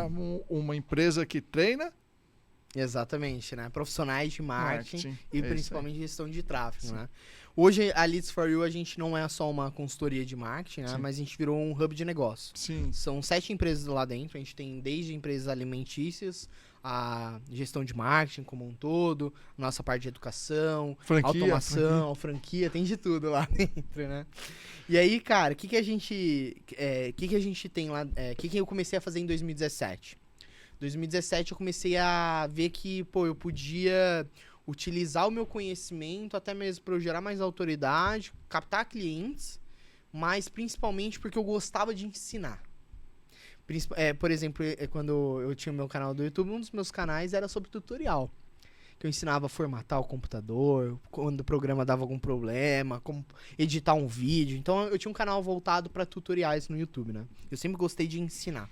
uma empresa que treina.
Exatamente, né? Profissionais de marketing e principalmente gestão de tráfego, né? Hoje, a Leads for You, a gente não é só uma consultoria de marketing, né? Mas a gente virou um hub de negócio.
Sim.
São 7 empresas lá dentro. A gente tem desde empresas alimentícias, a gestão de marketing como um todo, nossa parte de educação, automação, franquia, tem de tudo lá dentro, né? E aí, cara, o que a gente tem lá? O que eu comecei a fazer em 2017? Em 2017 eu comecei a ver que, eu podia utilizar o meu conhecimento até mesmo para eu gerar mais autoridade, captar clientes, mas principalmente porque eu gostava de ensinar. Por exemplo, quando eu tinha o meu canal do YouTube, um dos meus canais era sobre tutorial. Que eu ensinava a formatar o computador, quando o programa dava algum problema, como editar um vídeo. Então eu tinha um canal voltado para tutoriais no YouTube, né? Eu sempre gostei de ensinar.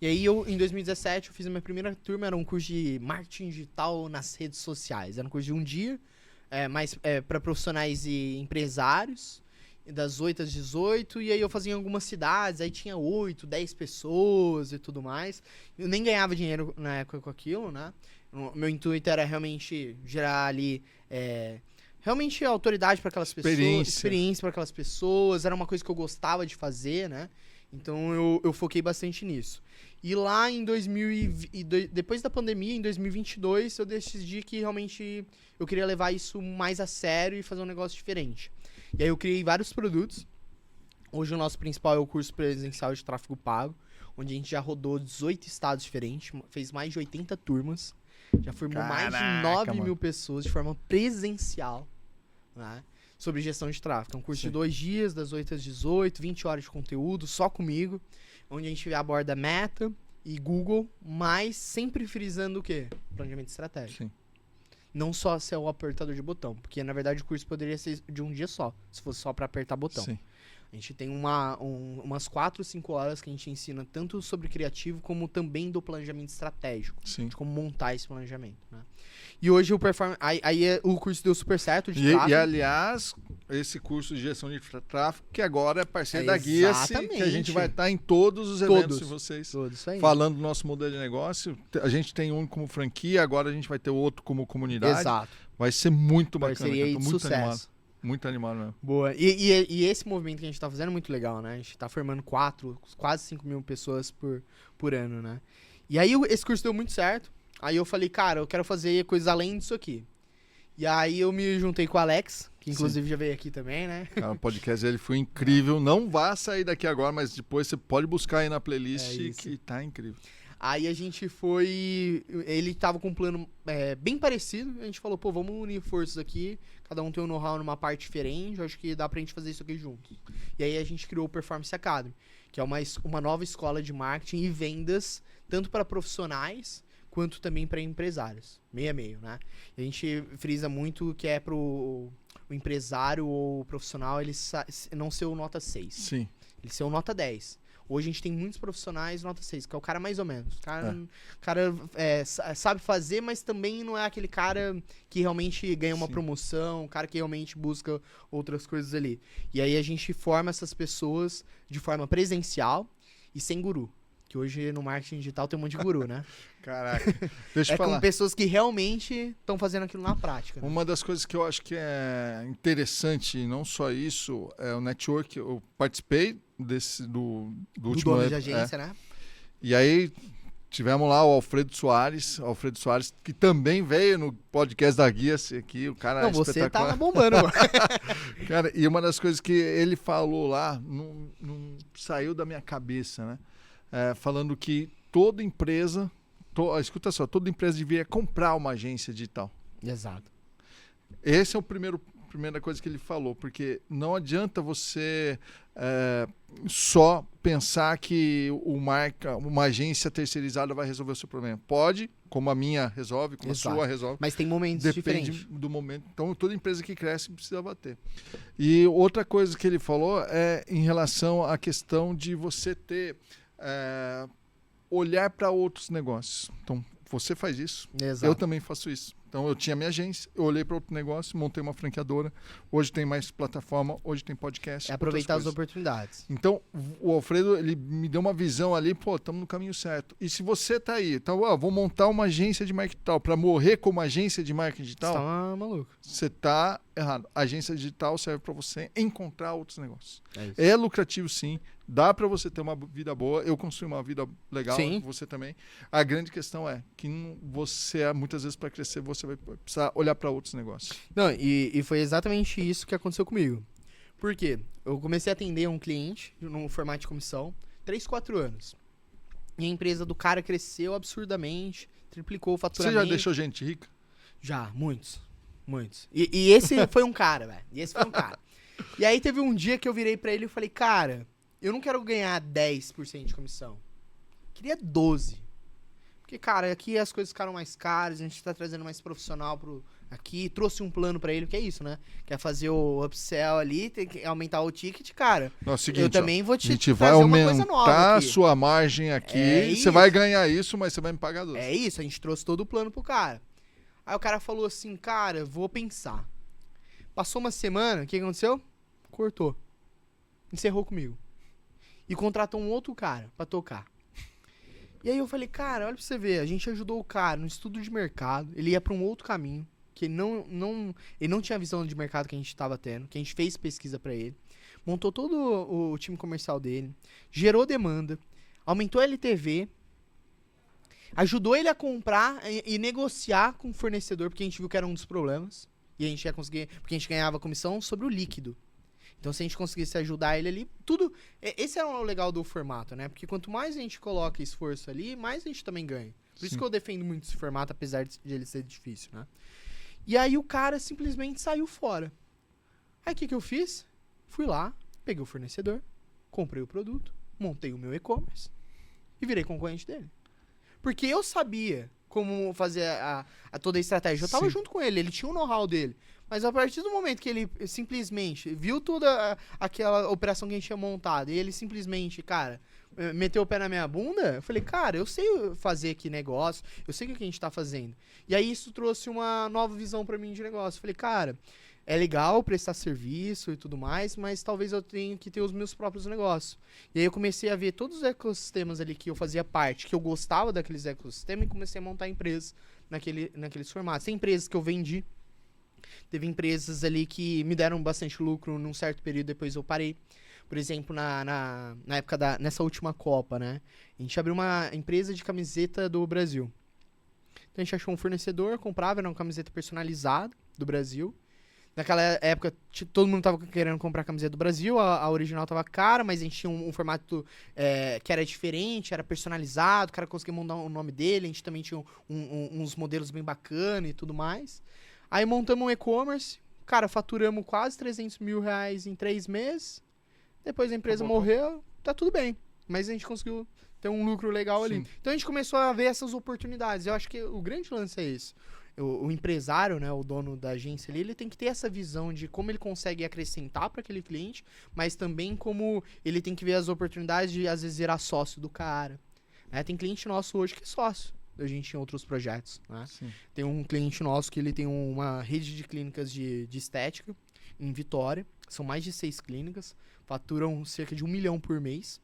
E aí, em 2017, eu fiz a minha primeira turma, era um curso de marketing digital nas redes sociais. Era um curso de um dia, para profissionais e empresários, das 8 às 18, e aí eu fazia em algumas cidades, aí tinha 8, 10 pessoas e tudo mais. Eu nem ganhava dinheiro na época com aquilo, né? O meu intuito era realmente gerar ali... realmente autoridade para aquelas pessoas, experiência para aquelas pessoas, era uma coisa que eu gostava de fazer, né? Então eu foquei bastante nisso. E lá em depois da pandemia, em 2022, eu decidi que realmente eu queria levar isso mais a sério e fazer um negócio diferente. E aí eu criei vários produtos. Hoje o nosso principal é o curso presencial de tráfego pago, onde a gente já rodou 18 estados diferentes, fez mais de 80 turmas, já formou mais de 9 mil pessoas de forma presencial, né? Sobre gestão de tráfego. É um curso de 2 dias, das 8 às 18, 20 horas de conteúdo, só comigo, onde a gente aborda meta e Google, mas sempre frisando o quê? Planejamento estratégico.
Sim.
Não só ser o apertador de botão, porque na verdade o curso poderia ser de um dia só, se fosse só para apertar botão.
Sim.
A gente tem umas 4 ou 5 horas que a gente ensina tanto sobre criativo como também do planejamento estratégico.
Sim.
De como montar esse planejamento, né? E hoje o performance... o curso deu super certo de
E
tráfego.
aliás, esse curso de gestão de tráfego, que agora é parceiro da Guia-se, que a gente vai estar em todos os eventos de vocês.
Todos, isso aí.
Falando do nosso modelo de negócio. A gente tem um como franquia, agora a gente vai ter outro como comunidade.
Exato.
Vai ser muito bacana.
Parceria aí de
muito
sucesso.
animado. Muito animado mesmo.
Boa. E esse movimento que a gente tá fazendo é muito legal, né? A gente tá formando quase 5 mil pessoas por ano, né? E aí esse curso deu muito certo. Aí eu falei, cara, eu quero fazer coisas além disso aqui. E aí eu me juntei com o Alex, que inclusive já veio aqui também, né?
Cara, o podcast ele foi incrível. Não vá sair daqui agora, mas depois você pode buscar aí na playlist que tá incrível.
Aí a gente foi... Ele tava com um plano bem parecido. A gente falou, pô, vamos unir forças aqui. Cada um tem um know-how numa parte diferente. Eu acho que dá pra gente fazer isso aqui juntos. E aí a gente criou o Performance Academy, que é uma nova escola de marketing e vendas, tanto para profissionais quanto também para empresários. Meio a meio, né? E a gente frisa muito que é pro o empresário ou o profissional ele não ser o nota 6.
Sim.
Ele ser o nota 10. Hoje a gente tem muitos profissionais nota 6, que é o cara mais ou menos. O cara sabe fazer, mas também não é aquele cara que realmente ganha uma promoção, o cara que realmente busca outras coisas ali. E aí a gente forma essas pessoas de forma presencial e sem guru. Que hoje no marketing digital tem um monte de guru, né?
Caraca. Deixa eu falar.
Com pessoas que realmente estão fazendo aquilo na prática. Né?
Uma das coisas que eu acho que é interessante, não só isso, é o network. Eu participei do último
dono de agência, né?
E aí tivemos lá o Alfredo Soares, que também veio no podcast da Guia-se aqui, o cara
não, você tá bombando, mano.
Cara, e uma das coisas que ele falou lá, não saiu da minha cabeça, né? Falando que toda empresa, escuta só, toda empresa deveria comprar uma agência digital.
Exato.
Esse é primeira coisa que ele falou, porque não adianta você só pensar que uma agência terceirizada vai resolver o seu problema. Pode, como a minha resolve, como
Exato.
a sua resolve.
Mas tem momentos
Depende
diferentes.
do momento. Então, toda empresa que cresce precisa bater. E outra coisa que ele falou é em relação à questão de você ter olhar para outros negócios. Então, você faz isso.
Exato.
Eu também faço isso. Então, eu tinha minha agência, eu olhei para outro negócio, montei uma franqueadora. Hoje tem mais plataforma, hoje tem podcast.
É aproveitar as oportunidades.
Então, o Alfredo, ele me deu uma visão ali, pô, estamos no caminho certo. E se você tá aí, então, vou montar uma agência de marketing digital para morrer como agência de marketing digital,
você tá maluco.
você tá errado. A agência digital serve para você encontrar outros negócios.
É
lucrativo, sim. Dá para você ter uma vida boa. Eu construí uma vida legal,
sim.
Você também. A grande questão é que você, muitas vezes, para crescer, você vai precisar olhar para outros negócios.
Não, e foi exatamente isso que aconteceu comigo. Por quê? Eu comecei a atender um cliente no formato de comissão, 3, 4 anos. E a empresa do cara cresceu absurdamente, triplicou o faturamento.
Você já deixou gente rica?
Já, muitos. E esse foi um cara, velho. E aí teve um dia que eu virei pra ele e falei, cara, eu não quero ganhar 10% de comissão. Queria 12%. Porque, cara, aqui as coisas ficaram mais caras, a gente tá trazendo mais profissional aqui. Trouxe um plano pra ele, que é isso, né? Quer fazer o upsell ali, tem que aumentar o ticket, cara.
Não, é o seguinte,
eu também vou te
a gente
trazer
vai
uma coisa nova
aumentar a
aqui.
sua margem aqui. Você
isso.
vai ganhar isso, mas você vai me pagar 12%.
É isso, a gente trouxe todo o plano pro cara. Aí o cara falou assim, cara, vou pensar. Passou uma semana, o que aconteceu? Cortou. Encerrou comigo. E contratou um outro cara pra tocar. E aí eu falei, cara, olha pra você ver, a gente ajudou o cara no estudo de mercado, ele ia pra um outro caminho, que ele não tinha a visão de mercado que a gente tava tendo, que a gente fez pesquisa pra ele. montou todo o time comercial dele, gerou demanda, aumentou a LTV, ajudou ele a comprar e negociar com o fornecedor, porque a gente viu que era um dos problemas. E a gente ia conseguir, porque a gente ganhava comissão sobre o líquido. Então, se a gente conseguisse ajudar ele ali, tudo... Esse é o legal do formato, né? Porque quanto mais a gente coloca esforço ali, mais a gente também ganha. Por isso que eu defendo muito esse formato, apesar de ele ser difícil, né? E aí o cara simplesmente saiu fora. Aí o que eu fiz? Fui lá, peguei o fornecedor, comprei o produto, montei o meu e-commerce e virei concorrente dele. Porque eu sabia como fazer toda a estratégia. Eu tava junto com ele, ele tinha o know-how dele. Mas a partir do momento que ele simplesmente viu toda aquela operação que a gente tinha montado e ele simplesmente, cara, meteu o pé na minha bunda, eu falei, cara, eu sei fazer aqui negócio, eu sei o que a gente tá fazendo. E aí isso trouxe uma nova visão pra mim de negócio. Eu falei, cara, é legal prestar serviço e tudo mais, mas talvez eu tenha que ter os meus próprios negócios. E aí eu comecei a ver todos os ecossistemas ali que eu fazia parte, que eu gostava daqueles ecossistemas, e comecei a montar empresas naqueles formatos. Tem empresas que eu vendi, teve empresas ali que me deram bastante lucro num certo período, depois eu parei. Por exemplo, na época nessa última Copa, né? A gente abriu uma empresa de camiseta do Brasil. Então a gente achou um fornecedor, comprava, era uma camiseta personalizada do Brasil. Naquela época, todo mundo tava querendo comprar a camiseta do Brasil, a original tava cara, mas a gente tinha um formato que era diferente, era personalizado, o cara conseguia mandar o nome dele, a gente também tinha uns modelos bem bacanas e tudo mais. Aí montamos um e-commerce, cara, faturamos quase 300 mil reais em 3 meses, depois a empresa morreu, tá tudo bem, mas a gente conseguiu ter um lucro legal ali. Então a gente começou a ver essas oportunidades, eu acho que o grande lance é esse. O empresário, né, o dono da agência ali, ele tem que ter essa visão de como ele consegue acrescentar para aquele cliente, mas também como ele tem que ver as oportunidades de, às vezes, virar sócio do cara. Né? Tem cliente nosso hoje que é sócio da gente em outros projetos. Né? Tem um cliente nosso que ele tem uma rede de clínicas de estética em Vitória. São mais de 6 clínicas, faturam cerca de 1 milhão por mês.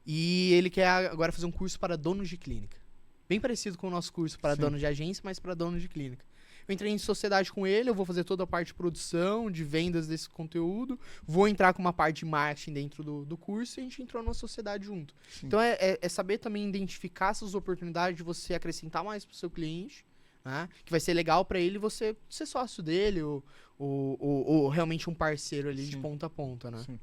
E ele quer agora fazer um curso para donos de clínica. Bem parecido com o nosso curso para dono de agência, mas para dono de clínica. Eu entrei em sociedade com ele, eu vou fazer toda a parte de produção, de vendas desse conteúdo, vou entrar com uma parte de marketing dentro do curso e a gente entrou numa sociedade junto. Então é saber também identificar essas oportunidades de você acrescentar mais para o seu cliente, né? Que vai ser legal para ele você ser sócio dele ou realmente um parceiro ali de ponta a ponta, né?
Sim.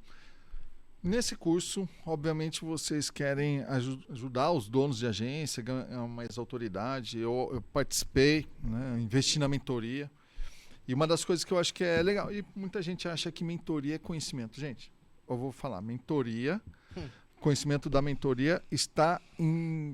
Nesse curso, obviamente, vocês querem ajudar os donos de agência, ganhar mais autoridade. Eu participei, né, investi na mentoria. E uma das coisas que eu acho que é legal, e muita gente acha que mentoria é conhecimento. Gente, eu vou falar, mentoria, conhecimento da mentoria está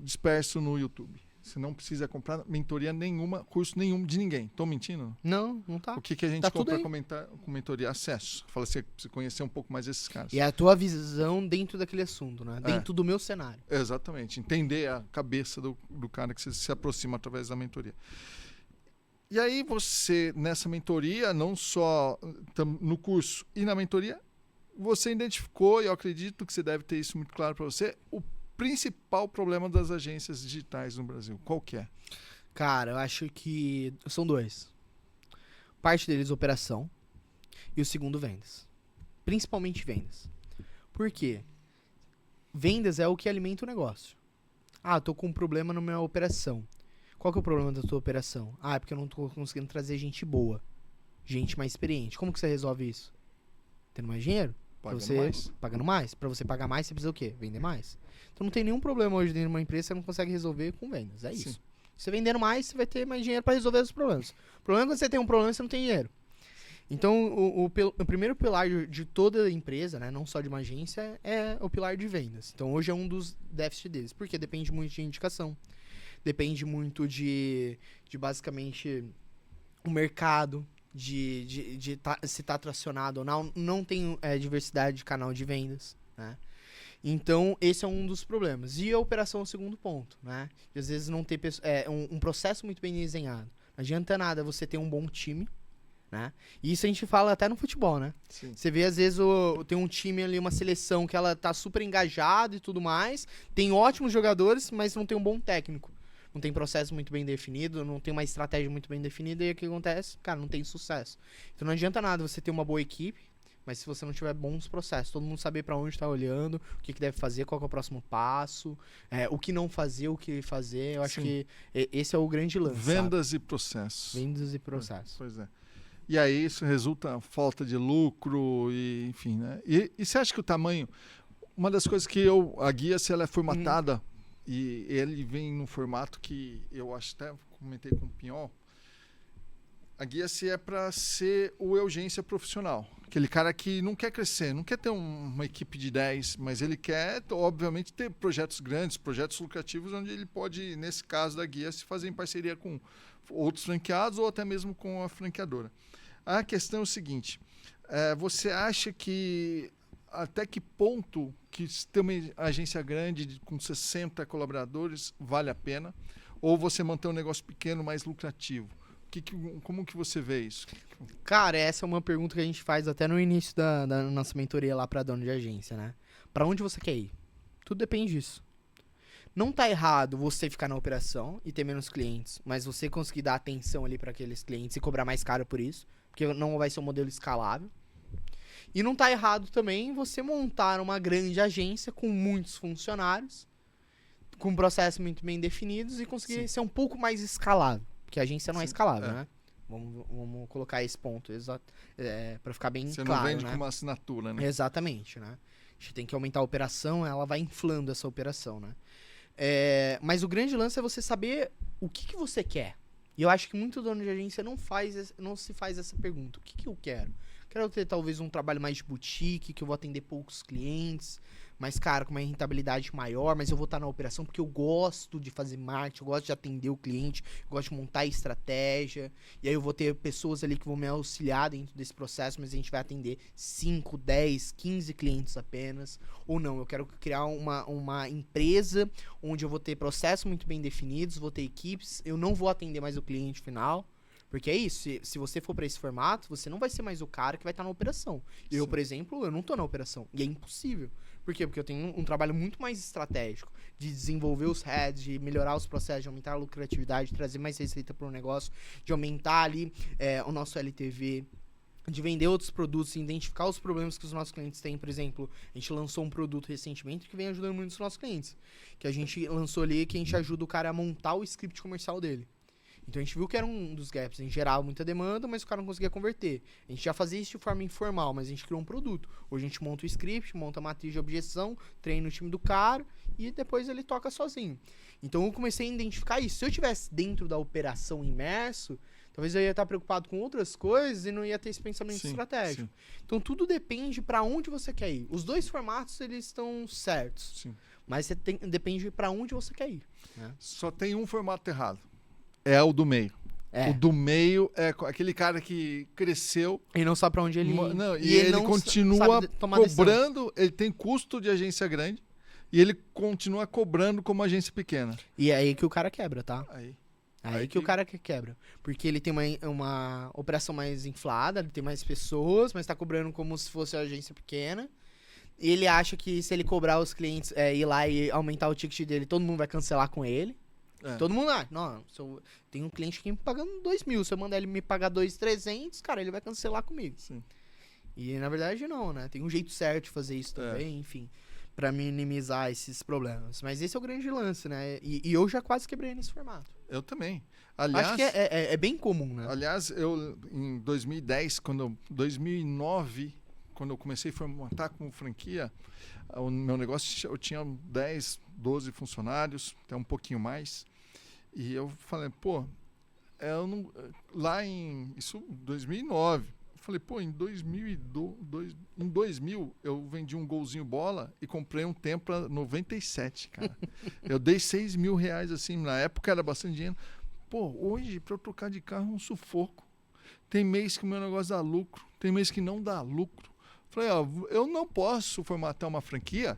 disperso no YouTube. Você não precisa comprar mentoria nenhuma, curso nenhum de ninguém. Estou mentindo?
Não tá.
O que a gente compra com mentoria? Acesso. Fala assim, você conhecer um pouco mais esses caras.
E a tua visão dentro daquele assunto, né? Dentro do meu cenário.
Exatamente. Entender a cabeça do cara que você se aproxima através da mentoria. E aí você, nessa mentoria, não só no curso e na mentoria, você identificou, e eu acredito que você deve ter isso muito claro para você, o principal problema das agências digitais no Brasil. Qual que é?
Cara, eu acho que são 2. Parte deles, operação. E o segundo, vendas. Principalmente vendas. Por quê? Vendas é o que alimenta o negócio. Ah, tô com um problema na minha operação. Qual que é o problema da tua operação? Ah, é porque eu não tô conseguindo trazer gente boa. Gente mais experiente. Como que você resolve isso? Tendo mais dinheiro? Pagando mais. Pra você pagar mais, você precisa o quê? Vender mais. Então não tem nenhum problema hoje dentro de uma empresa que você não consegue resolver com vendas. É isso. Você vendendo mais, você vai ter mais dinheiro para resolver os problemas. O problema é quando você tem um problema e você não tem dinheiro. Então, o primeiro pilar de toda empresa, né, não só de uma agência, é o pilar de vendas. Então, hoje é um dos déficits deles. Porque depende muito de indicação. Depende muito de basicamente, o mercado, se tá tracionado ou não. Não tem diversidade de canal de vendas, né? Então, esse é um dos problemas. E a operação é o segundo ponto, né? De, às vezes não ter um processo muito bem desenhado. Não adianta nada você ter um bom time, né? E isso a gente fala até no futebol, né? Sim. Você vê, às vezes, tem um time ali, uma seleção que ela tá super engajada e tudo mais, tem ótimos jogadores, mas não tem um bom técnico. Não tem processo muito bem definido, não tem uma estratégia muito bem definida, e o que acontece? Cara, não tem sucesso. Então não adianta nada você ter uma boa equipe, Mas se você não tiver bons processos, todo mundo saber pra onde tá olhando, o que deve fazer, qual que é o próximo passo, o que não fazer, o que fazer, eu acho que esse é o grande lance.
Vendas e processos.
Vendas e processos.
Pois é. E aí isso resulta em falta de lucro, e, enfim, né? E você acha que o tamanho... Uma das coisas que a guia, se ela é formatada, e ele vem num formato que eu acho, até comentei com o Pinhol, a guia se é para ser o urgência profissional. Aquele cara que não quer crescer, não quer ter uma equipe de 10, mas ele quer, obviamente, ter projetos grandes, projetos lucrativos, onde ele pode, nesse caso da guia, se fazer em parceria com outros franqueados ou até mesmo com a franqueadora. A questão é o seguinte, você acha que até que ponto que ter uma agência grande com 60 colaboradores vale a pena? Ou você manter um negócio pequeno mais lucrativo? Como que você vê isso?
Cara, essa é uma pergunta que a gente faz até no início da nossa mentoria lá para dono de agência, né? Para onde você quer ir? Tudo depende disso. Não tá errado você ficar na operação e ter menos clientes, mas você conseguir dar atenção ali para aqueles clientes e cobrar mais caro por isso, porque não vai ser um modelo escalável. E não tá errado também você montar uma grande agência com muitos funcionários, com processos muito bem definidos e conseguir ser um pouco mais escalável. Porque a agência não é escalável, né? Vamos colocar esse ponto para ficar bem claro. Você não vende
com uma assinatura, né?
Exatamente, né? A gente tem que aumentar a operação, ela vai inflando essa operação, né? Mas o grande lance é você saber o que você quer. E eu acho que muito dono de agência não se faz essa pergunta. O que eu quero? Quero ter talvez um trabalho mais de boutique, que eu vou atender poucos clientes, mas, cara, com uma rentabilidade maior, mas eu vou estar na operação porque eu gosto de fazer marketing, eu gosto de atender o cliente, eu gosto de montar estratégia, e aí eu vou ter pessoas ali que vão me auxiliar dentro desse processo, mas a gente vai atender 5, 10, 15 clientes apenas, ou não, eu quero criar uma empresa onde eu vou ter processos muito bem definidos, vou ter equipes, eu não vou atender mais o cliente final. Porque é isso, se você for para esse formato, você não vai ser mais o cara que vai estar na operação. Sim. Eu, por exemplo, eu não tô na operação. E é impossível. Por quê? Porque eu tenho um trabalho muito mais estratégico de desenvolver os heads, de melhorar os processos, de aumentar a lucratividade, de trazer mais receita para o negócio, de aumentar ali o nosso LTV, de vender outros produtos, identificar os problemas que os nossos clientes têm. Por exemplo, a gente lançou um produto recentemente que vem ajudando muito os nossos clientes. Que a gente lançou ali, que a gente ajuda o cara a montar o script comercial dele. Então a gente viu que era um dos gaps, a gente gerava muita demanda, mas o cara não conseguia converter. A gente já fazia isso de forma informal, mas a gente criou um produto. Hoje a gente monta o script, monta a matriz de objeção, treina o time do cara e depois ele toca sozinho. Então eu comecei a identificar isso. Se eu estivesse dentro da operação imerso, talvez eu ia estar preocupado com outras coisas e não ia ter esse pensamento estratégico. Sim. Então tudo depende para onde você quer ir. Os dois formatos eles estão certos, mas depende para onde você quer ir. Né?
Só tem um formato errado. É o do meio. O do meio é aquele cara que cresceu.
E não sabe pra onde ele ir.
Não, e ele continua cobrando, ele tem custo de agência grande e ele continua cobrando como agência pequena.
E é aí que o cara quebra, tá? Aí que o cara quebra. Porque ele tem uma operação mais inflada, ele tem mais pessoas, mas tá cobrando como se fosse uma agência pequena. E ele acha que se ele cobrar os clientes, ir lá e aumentar o ticket dele, todo mundo vai cancelar com ele. Todo mundo não, tem um cliente que me pagando 2.000, se eu mandar ele me pagar 2.300, cara, ele vai cancelar comigo.
Sim.
E na verdade não, né? Tem um jeito certo de fazer isso também, enfim, pra minimizar esses problemas. Mas esse é o grande lance, né? E eu já quase quebrei nesse formato.
Eu também. Aliás,
acho que é bem comum, né?
Aliás, eu em 2009, quando eu comecei a formatar com franquia, o meu negócio, eu tinha 10, 12 funcionários, até um pouquinho mais. E eu falei, eu não, lá em 2009, eu falei, em 2000 eu vendi um golzinho bola e comprei um Tempra 97, cara. Eu dei R$6.000, assim, na época era bastante dinheiro. Hoje, para eu trocar de carro, é um sufoco. Tem mês que o meu negócio dá lucro, tem mês que não dá lucro. Falei, eu não posso formatar uma franquia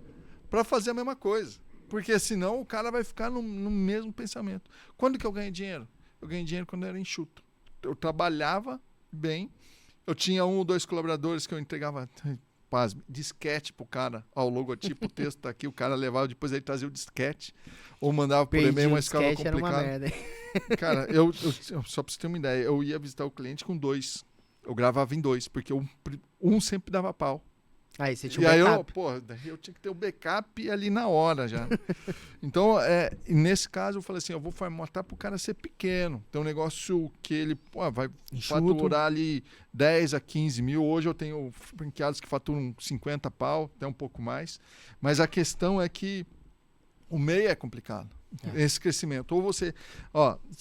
para fazer a mesma coisa. Porque senão o cara vai ficar no mesmo pensamento. Quando que eu ganhei dinheiro? Eu ganhei dinheiro quando eu era enxuto. Eu trabalhava bem. Eu tinha 1 ou 2 colaboradores que eu entregava disquete pro cara. O logotipo, o texto tá aqui. O cara levava, depois ele trazia o disquete. Ou mandava por e-mail, mas ficava complicado.
Era uma merda.
Cara, só pra você ter uma ideia, eu ia visitar o cliente com 2. Eu gravava em 2, porque um sempre dava pau.
Aí você tinha
E
um
aí
backup.
daí eu tinha que ter o backup ali na hora já. Então, e nesse caso, eu falei assim, eu vou formatar pro cara ser pequeno. Tem um negócio que ele vai
Enxuto.
faturar ali 10 a 15 mil. Hoje eu tenho franqueados que faturam 50 pau, até um pouco mais. Mas a questão é que o meio é complicado. Esse crescimento. Ou você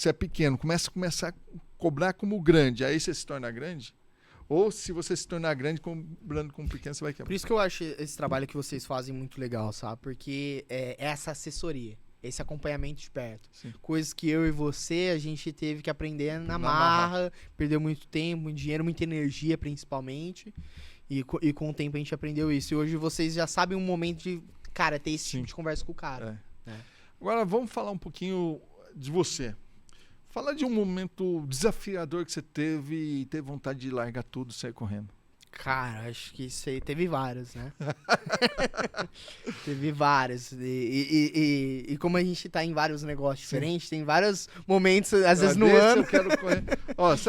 é pequeno, começar a cobrar como grande, aí você se torna grande. Ou se você se tornar grande, cobrando como pequeno, você vai quebrar.
Por isso que eu acho esse trabalho que vocês fazem muito legal, sabe? Porque é essa assessoria, esse acompanhamento de perto.
Sim.
Coisas que eu e você, a gente teve que aprender na
marra.
marra, perdeu muito tempo, muito dinheiro, muita energia, principalmente. E com o tempo a gente aprendeu isso. E hoje vocês já sabem um momento de, cara, ter esse tipo de conversa com o cara.
Agora, vamos falar um pouquinho de você. Fala de um momento desafiador que você teve e teve vontade de largar tudo e sair correndo.
Cara, acho que isso aí teve vários, né? Teve vários. E como a gente tá em vários negócios diferentes, tem vários momentos, às vezes no ano.
Eu quero correr.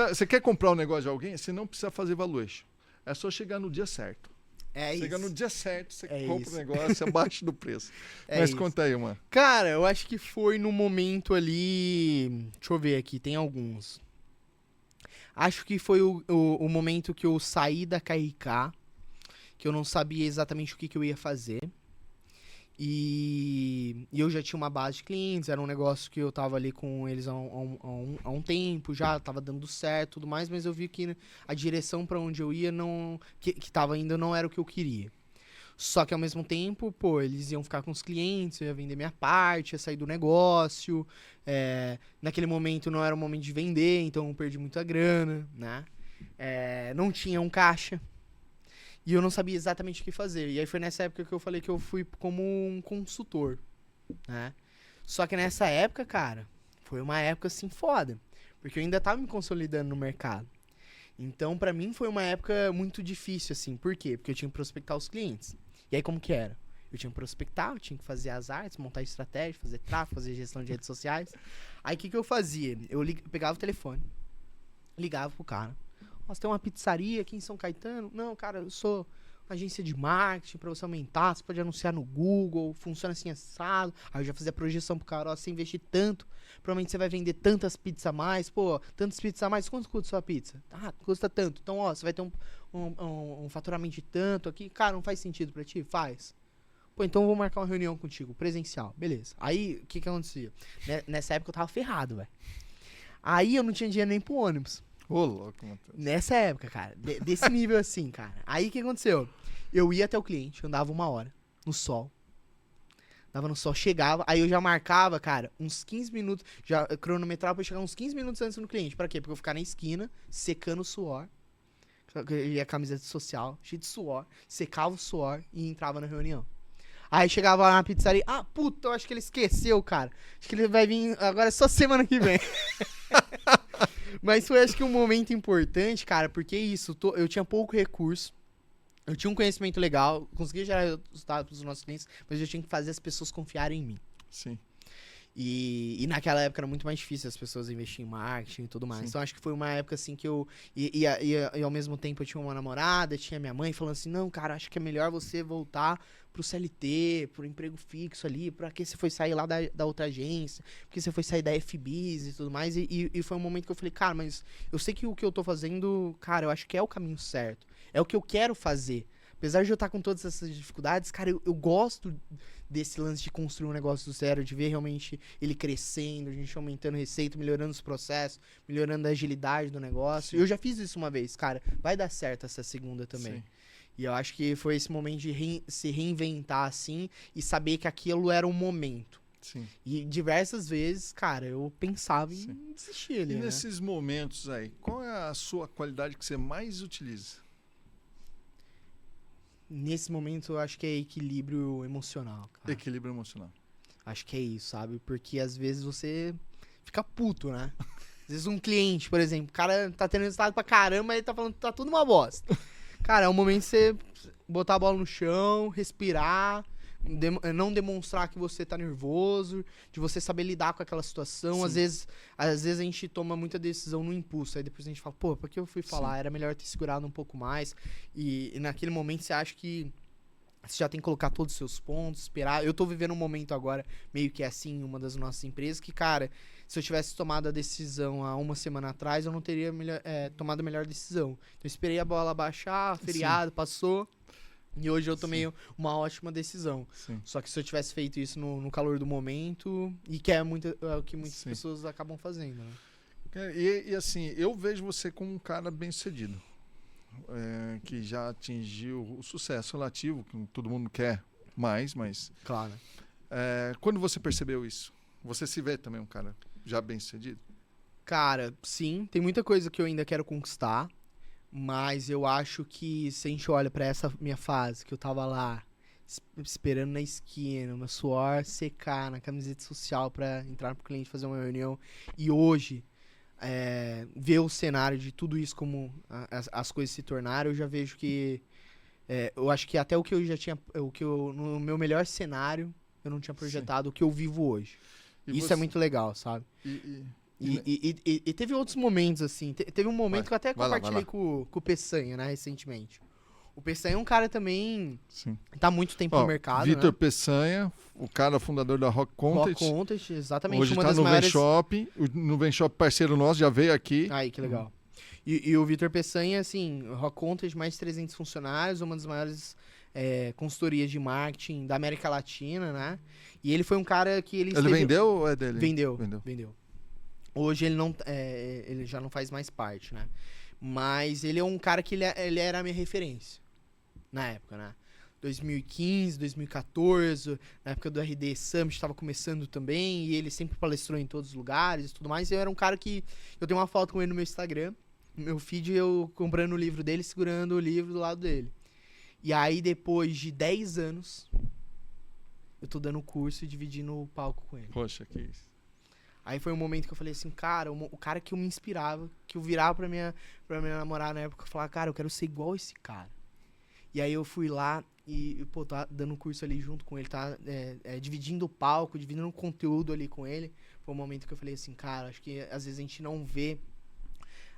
Você quer comprar um negócio de alguém? Você não precisa fazer valuation. É só chegar no dia certo. Chega no dia certo, você compra o negócio abaixo do preço. Mas
isso.
conta aí, mano.
Cara, eu acho que foi no momento ali. Deixa eu ver aqui, tem alguns. Acho que foi o momento que eu saí da KRK, que eu não sabia exatamente o que eu ia fazer. E eu já tinha uma base de clientes, era um negócio que eu tava ali com eles há um tempo, já tava dando certo e tudo mais, mas eu vi que a direção pra onde eu ia que tava indo não era o que eu queria. Só que ao mesmo tempo, eles iam ficar com os clientes, eu ia vender minha parte, ia sair do negócio. Naquele momento não era o momento de vender, então eu perdi muita grana, né? Não tinha um caixa. E eu não sabia exatamente o que fazer. E aí foi nessa época que eu falei que eu fui como um consultor, né? Só que nessa época, cara, foi uma época assim foda. Porque eu ainda tava me consolidando no mercado. Então, pra mim, foi uma época muito difícil, assim. Por quê? Porque eu tinha que prospectar os clientes. E aí, como que era? Eu tinha que prospectar, eu tinha que fazer as artes, montar estratégia, fazer tráfego, fazer gestão de redes sociais. Aí, o que eu fazia? Eu pegava o telefone, ligava pro cara. Você tem uma pizzaria aqui em São Caetano? Não, cara, eu sou agência de marketing, pra você aumentar, você pode anunciar no Google, funciona assim assado. Aí eu já fazia a projeção pro cara, você investir tanto, provavelmente você vai vender tantas pizzas a mais, tantas pizzas a mais, quanto custa sua pizza? Custa tanto, então você vai ter um faturamento de tanto aqui, cara, não faz sentido pra ti? Faz. Então eu vou marcar uma reunião contigo, presencial, beleza. Aí, o que acontecia? Nessa época eu tava ferrado, velho. Aí eu não tinha dinheiro nem pro ônibus.
Ô, louco, Matheus.
Nessa época, cara. Desse nível assim, cara. Aí o que aconteceu? Eu ia até o cliente, andava 1 hora, no sol. Andava no sol, chegava, aí eu já marcava, cara, uns 15 minutos, já cronometrava pra chegar uns 15 minutos antes no cliente. Pra quê? Porque eu ficar na esquina, secando o suor. E a camiseta social, cheia de suor. Secava o suor e entrava na reunião. Aí chegava lá na pizzaria, eu acho que ele esqueceu, cara. Acho que ele vai vir agora só semana que vem. Mas foi, acho que, um momento importante, cara, porque isso, eu tinha pouco recurso, eu tinha um conhecimento legal, conseguia gerar resultado para os nossos clientes, mas eu tinha que fazer as pessoas confiarem em mim.
Sim.
E naquela época era muito mais difícil as pessoas investirem em marketing e tudo mais.
Sim.
Então acho que foi uma época assim que eu... E ao mesmo tempo eu tinha uma namorada, tinha minha mãe falando assim, não, cara, acho que é melhor você voltar pro CLT, pro emprego fixo ali, pra que você foi sair lá da outra agência, porque você foi sair da FBIS e tudo mais. E foi um momento que eu falei, cara, mas eu sei que o que eu tô fazendo, cara, eu acho que é o caminho certo. É o que eu quero fazer. Apesar de eu estar com todas essas dificuldades, cara, eu gosto desse lance de construir um negócio do zero, de ver realmente ele crescendo, a gente aumentando receita, melhorando os processos, melhorando a agilidade do negócio.
Sim.
Eu já fiz isso uma vez, cara. Vai dar certo essa segunda também.
Sim.
E eu acho que foi esse momento de se reinventar, assim, e saber que aquilo era um momento.
Sim.
E diversas vezes, cara, eu pensava em desistir ali,
E
né?
nesses momentos aí, qual é a sua qualidade que você mais utiliza?
Nesse momento, eu acho que é equilíbrio emocional, cara.
Equilíbrio emocional.
Acho que é isso, sabe? Porque às vezes você fica puto, né? Às vezes um cliente, por exemplo, o cara tá tendo resultado pra caramba e ele tá falando que tá tudo uma bosta. Cara, é o momento de você botar a bola no chão, respirar, não demonstrar que você tá nervoso, de você saber lidar com aquela situação. Às vezes a gente toma muita decisão no impulso, aí depois a gente fala, pô, por que eu fui falar? Era melhor ter segurado um pouco mais. E naquele momento você acha que você já tem que colocar todos os seus pontos, esperar. Eu tô vivendo um momento agora, meio que assim, em uma das nossas empresas, que, cara, se eu tivesse tomado a decisão há uma semana atrás, eu não teria tomado a melhor decisão. Então eu esperei a bola baixar, feriado, passou, e hoje eu tomei uma ótima decisão.
Sim.
Só que se eu tivesse feito isso no calor do momento, e que é o que muitas pessoas acabam fazendo, né?
E assim, eu vejo você como um cara bem-sucedido. Que já atingiu o sucesso relativo, que todo mundo quer mais, mas...
Claro.
Quando você percebeu isso? Você se vê também um cara já bem-sucedido?
Cara, sim, tem muita coisa que eu ainda quero conquistar, mas eu acho que se a gente olha pra essa minha fase, que eu tava lá, esperando na esquina, meu suor secar na camiseta social pra entrar pro cliente fazer uma reunião, e hoje... ver o cenário de tudo isso como as coisas se tornaram, eu já vejo que eu acho que até o que eu já tinha, no meu melhor cenário eu não tinha projetado, o que eu vivo hoje. E isso é muito legal, sabe? E teve outros momentos assim, teve um momento que eu até compartilhei com o Peçanha, né, recentemente. O Peçanha é um cara também tá há muito tempo no mercado,
Vitor,
né?
Peçanha, o cara fundador da Rock Content.
Rock Content, exatamente.
Hoje
uma
tá
das
no
maiores...
Venshop. No Venshop parceiro nosso já veio aqui.
Aí, que legal. E o Vitor Peçanha, assim, Rock Content, mais de 300 funcionários, uma das maiores consultorias de marketing da América Latina, né? E ele foi um cara que... Ele
vendeu ou é dele?
Vendeu. Hoje ele não, ele já não faz mais parte, né? Mas ele é um cara que ele era a minha referência na época, né? 2015, 2014, na época do RD Summit, estava começando também, e ele sempre palestrou em todos os lugares e tudo mais. E eu era um cara que... Eu tenho uma foto com ele no meu Instagram, no meu feed, eu comprando o livro dele, segurando o livro do lado dele. E aí, depois de 10 anos, eu tô dando curso e dividindo o palco com ele.
Poxa, que isso.
Aí foi um momento que eu falei assim, cara, o cara que eu me inspirava, que eu virava pra minha namorada na época, eu falava, cara, eu quero ser igual esse cara. E aí eu fui lá e, pô, tá dando curso ali junto com ele, tá dividindo o palco, dividindo o conteúdo ali com ele. Foi um momento que eu falei assim, cara, acho que às vezes a gente não vê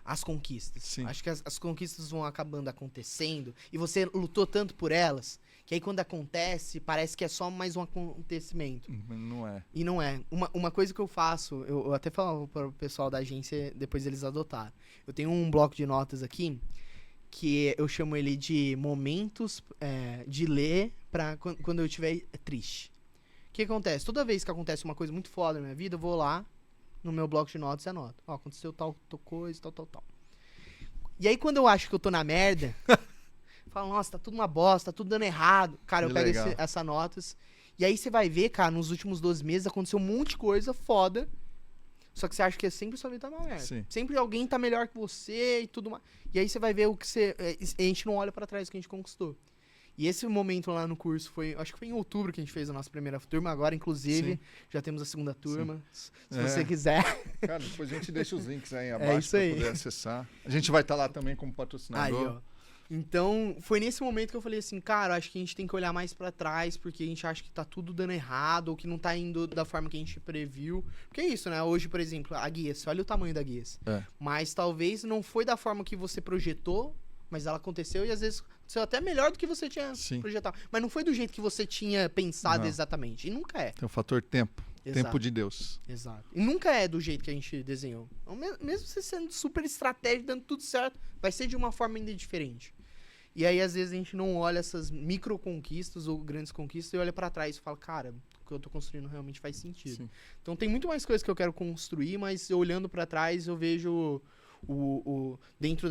as conquistas.
Sim.
Acho que as conquistas vão acabando acontecendo e você lutou tanto por elas, que aí quando acontece, parece que é só mais um acontecimento.
Não é.
E não é. Uma coisa que eu faço, eu até falava para o pessoal da agência, depois eles adotaram. Eu tenho um bloco de notas aqui, que eu chamo ele de momentos de ler pra quando eu estiver triste. O que acontece? Toda vez que acontece uma coisa muito foda na minha vida, eu vou lá no meu bloco de notas e anoto. Ó, aconteceu tal coisa, tal. E aí quando eu acho que eu tô na merda, eu falo, nossa, tá tudo uma bosta, tá tudo dando errado. Cara, eu pego essas notas. E aí você vai ver, cara, nos últimos 12 meses aconteceu um monte de coisa foda. Só que você acha que sempre sua vida tá uma merda.
Sim.
Sempre alguém tá melhor que você e tudo mais. E aí você vai ver o que você... A gente não olha pra trás o que a gente conquistou. E esse momento lá no curso foi... Acho que foi em outubro que a gente fez a nossa primeira turma. Agora, inclusive, já temos a segunda turma. Se você quiser.
Cara, depois a gente deixa os links aí abaixo
isso aí.
pra poder acessar. A gente vai estar lá também como patrocinador.
Aí, ó. Então, foi nesse momento que eu falei assim, cara, acho que a gente tem que olhar mais pra trás, porque a gente acha que tá tudo dando errado, ou que não tá indo da forma que a gente previu. Porque é isso, né? Hoje, por exemplo, a Guias, olha o tamanho da Guias. Mas talvez não foi da forma que você projetou, mas ela aconteceu e às vezes aconteceu até melhor do que você tinha projetado. Mas não foi do jeito que você tinha pensado exatamente. E nunca é.
Tem o fator tempo.
Exato.
Tempo de Deus.
Exato. E nunca é do jeito que a gente desenhou. Então, mesmo você sendo super estratégico, dando tudo certo, vai ser de uma forma ainda diferente. E aí, às vezes, a gente não olha essas micro conquistas ou grandes conquistas e olha pra trás e fala, cara, o que eu tô construindo realmente faz sentido. Sim. Então, tem muito mais coisas que eu quero construir, mas olhando pra trás, eu vejo dentro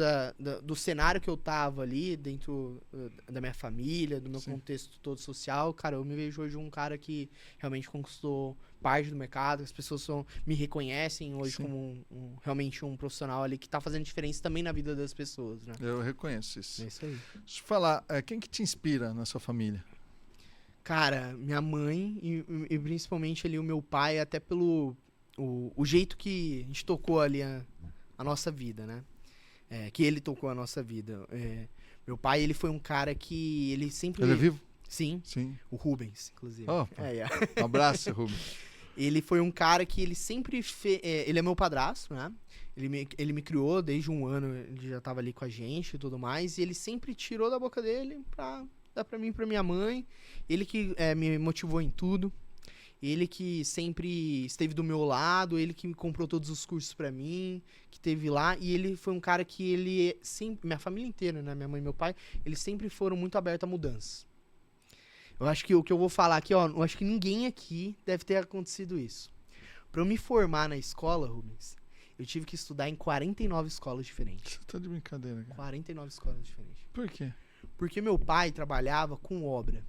do cenário que eu tava ali, dentro da minha família, do meu contexto todo social, cara, eu me vejo hoje um cara que realmente conquistou parte do mercado, as pessoas me reconhecem hoje como realmente um profissional ali que tá fazendo diferença também na vida das pessoas, né?
Eu reconheço isso.
É isso aí.
Deixa eu falar, quem que te inspira na sua família?
Cara, minha mãe e principalmente ali o meu pai, até pelo o jeito que a gente tocou ali a nossa vida, né? Que ele tocou a nossa vida. Meu pai, ele foi um cara que ele sempre...
Ele é vivo?
Sim,
Sim.
o Rubens, inclusive.
Opa.
É.
Um abraço, Rubens.
Ele foi um cara que ele sempre fez... ele é meu padrasto, né? Ele me criou desde 1 ano, ele já tava ali com a gente e tudo mais. E ele sempre tirou da boca dele pra dar pra mim e pra minha mãe. Ele que me motivou em tudo. Ele que sempre esteve do meu lado. Ele que me comprou todos os cursos pra mim, que teve lá. E ele foi um cara que ele sempre... Minha família inteira, né? Minha mãe e meu pai, eles sempre foram muito abertos a mudanças. Eu acho que o que eu vou falar aqui, ó, eu acho que ninguém aqui deve ter acontecido isso. Pra eu me formar na escola, Rubens, eu tive que estudar em 49 escolas diferentes.
Você tá de brincadeira, cara.
49 escolas diferentes.
Por quê?
Porque meu pai trabalhava com obra,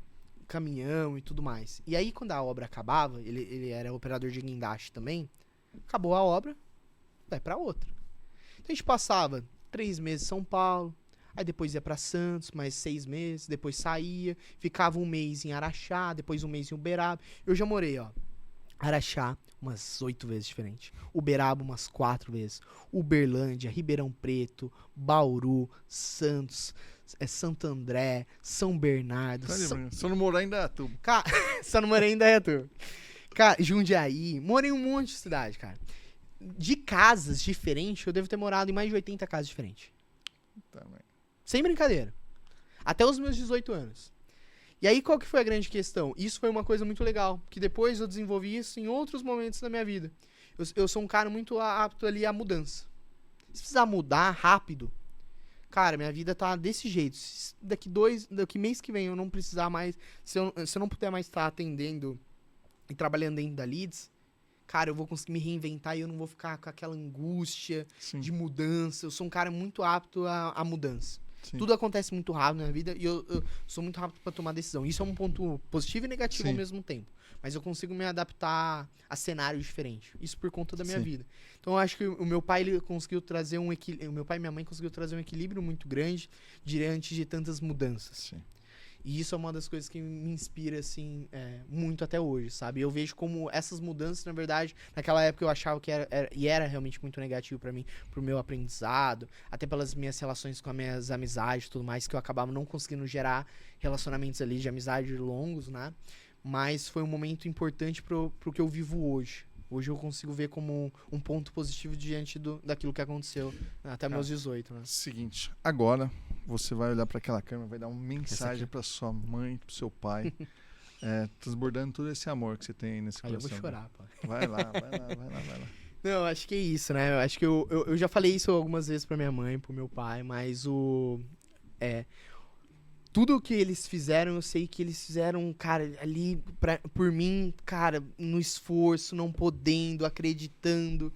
caminhão e tudo mais. E aí, quando a obra acabava, ele era operador de guindaste também, acabou a obra, vai pra outra. Então a gente passava 3 meses em São Paulo, aí depois ia pra Santos, mais 6 meses, depois saía, ficava 1 mês em Araxá, depois 1 mês em Uberaba. Eu já morei, ó, Araxá umas 8 vezes diferente, Uberaba umas 4 vezes, Uberlândia, Ribeirão Preto, Bauru, Santos, Santo André, São Bernardo.
Só não morar em Indaiatuba.
Cara, só não morei em Indaiatuba. Cara, Jundiaí, morei em um monte de cidade, cara. De casas diferentes, eu devo ter morado em mais de 80 casas diferentes.
Também.
Sem brincadeira. Até os meus 18 anos. E aí, qual que foi a grande questão? Isso foi uma coisa muito legal, que depois eu desenvolvi isso em outros momentos da minha vida. Eu sou um cara muito apto ali à mudança. Se precisar mudar rápido, cara, minha vida tá desse jeito. Se daqui mês que vem eu não precisar mais, se eu não puder mais estar atendendo e trabalhando dentro da Leads, cara, eu vou conseguir me reinventar e eu não vou ficar com aquela angústia de mudança. Eu sou um cara muito apto à mudança. Sim. Tudo acontece muito rápido na minha vida e eu sou muito rápido para tomar decisão. Isso é um ponto positivo e negativo ao mesmo tempo. Mas eu consigo me adaptar a cenários diferentes. Isso por conta da minha vida. Então eu acho que o meu pai ele conseguiu trazer um equilíbrio. O meu pai e minha mãe conseguiu trazer um equilíbrio muito grande diante de tantas mudanças. Sim. E isso é uma das coisas que me inspira, assim, muito até hoje, sabe? Eu vejo como essas mudanças, na verdade, naquela época eu achava que era realmente muito negativo pra mim, pro meu aprendizado, até pelas minhas relações com as minhas amizades e tudo mais, que eu acabava não conseguindo gerar relacionamentos ali de amizade longos, né? Mas foi um momento importante pro que eu vivo hoje. Hoje eu consigo ver como um ponto positivo diante daquilo que aconteceu até meus 18, né?
Seguinte, agora você vai olhar para aquela câmera, vai dar uma mensagem para sua mãe, pro seu pai, transbordando todo esse amor que você tem nesse coração.
Eu vou chorar, pô.
Vai lá.
Não, acho que é isso, né? Eu acho que eu já falei isso algumas vezes pra minha mãe, pro meu pai, mas tudo que eles fizeram, eu sei que eles fizeram, cara, ali por mim, cara, no esforço, não podendo, acreditando.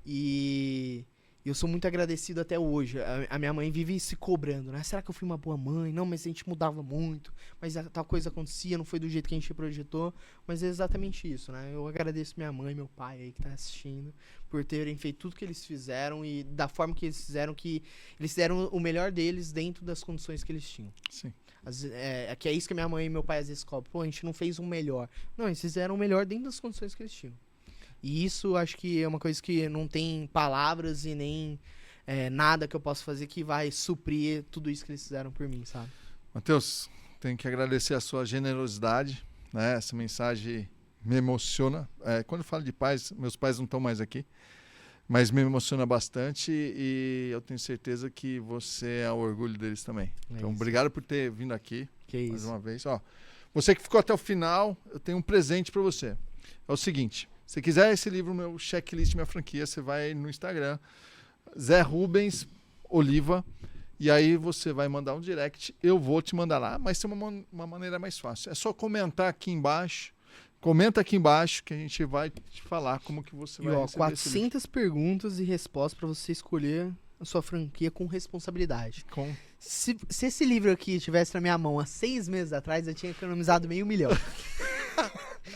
E eu sou muito agradecido até hoje. A minha mãe vive se cobrando, né? Será que eu fui uma boa mãe? Não, mas a gente mudava muito. Mas tal coisa acontecia, não foi do jeito que a gente projetou. Mas é exatamente isso, né? Eu agradeço minha mãe e meu pai aí que tá assistindo por terem feito tudo que eles fizeram e da forma que eles fizeram o melhor deles dentro das condições que eles tinham.
Sim.
Que é isso que minha mãe e meu pai às vezes cobram. Pô, a gente não fez o melhor. Não, eles fizeram o melhor dentro das condições que eles tinham. E isso acho que é uma coisa que não tem palavras e nem nada que eu possa fazer que vai suprir tudo isso que eles fizeram por mim, sabe?
Matheus, tenho que agradecer a sua generosidade, né? Essa mensagem me emociona. Quando eu falo de pais, meus pais não estão mais aqui, mas me emociona bastante e eu tenho certeza que você é o orgulho deles também. Então, obrigado por ter vindo aqui mais uma vez. Ó, você que ficou até o final, eu tenho um presente para você. É o seguinte... Se quiser esse livro, meu checklist, minha franquia, você vai no Instagram, Zé Rubens Oliva, e aí você vai mandar um direct, eu vou te mandar lá, mas tem uma maneira mais fácil. É só comentar aqui embaixo, comenta aqui embaixo que a gente vai te falar como que você vai receber
400 perguntas e respostas para você escolher a sua franquia com responsabilidade. Se esse livro aqui tivesse na minha mão há 6 meses atrás, eu tinha economizado R$500 mil.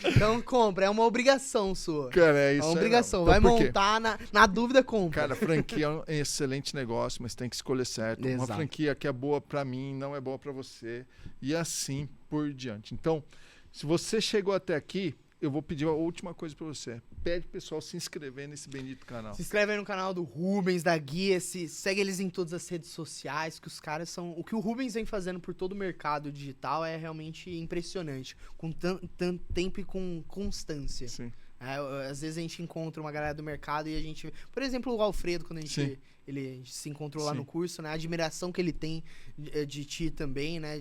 Então compra, é uma obrigação sua.
Cara, é isso.
É uma obrigação. Vai montar, na dúvida, compra.
Cara, franquia é um excelente negócio, mas tem que escolher certo. Exato. Uma franquia que é boa pra mim não é boa pra você. E assim por diante. Então, se você chegou até aqui, eu vou pedir a última coisa pra você. Pede pro pessoal se inscrever nesse bendito canal.
Se inscreve aí no canal do Rubens, da Guia, segue eles em todas as redes sociais, que os caras são... O que o Rubens vem fazendo por todo o mercado digital é realmente impressionante, com tanto tempo e com constância.
Sim.
Às vezes a gente encontra uma galera do mercado e a gente... Por exemplo, o Alfredo, quando a gente se encontrou lá
Sim.
no curso, né? A admiração que ele tem de ti também, né?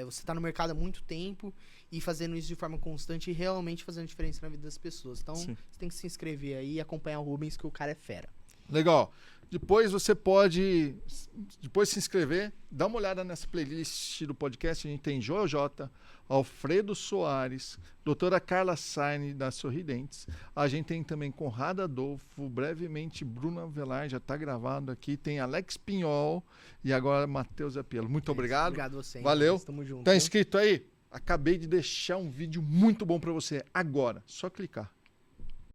Você tá no mercado há muito tempo e fazendo isso de forma constante e realmente fazendo diferença na vida das pessoas. Então,
Sim.
você tem que se inscrever aí e acompanhar o Rubens, que o cara é fera.
Legal. Depois você pode, depois de se inscrever, dá uma olhada nessa playlist do podcast. A gente tem Joel J, Alfredo Soares, doutora Carla Saine, da Sorridentes. A gente tem também Conrado Adolfo, brevemente Bruno Avelar, já está gravado aqui. Tem Alex Pinhol e agora Matheus Apelo. Muito obrigado.
Obrigado a você.
Valeu.
Tamo junto.
Tá inscrito aí? Acabei de deixar um vídeo muito bom para você agora. Só clicar.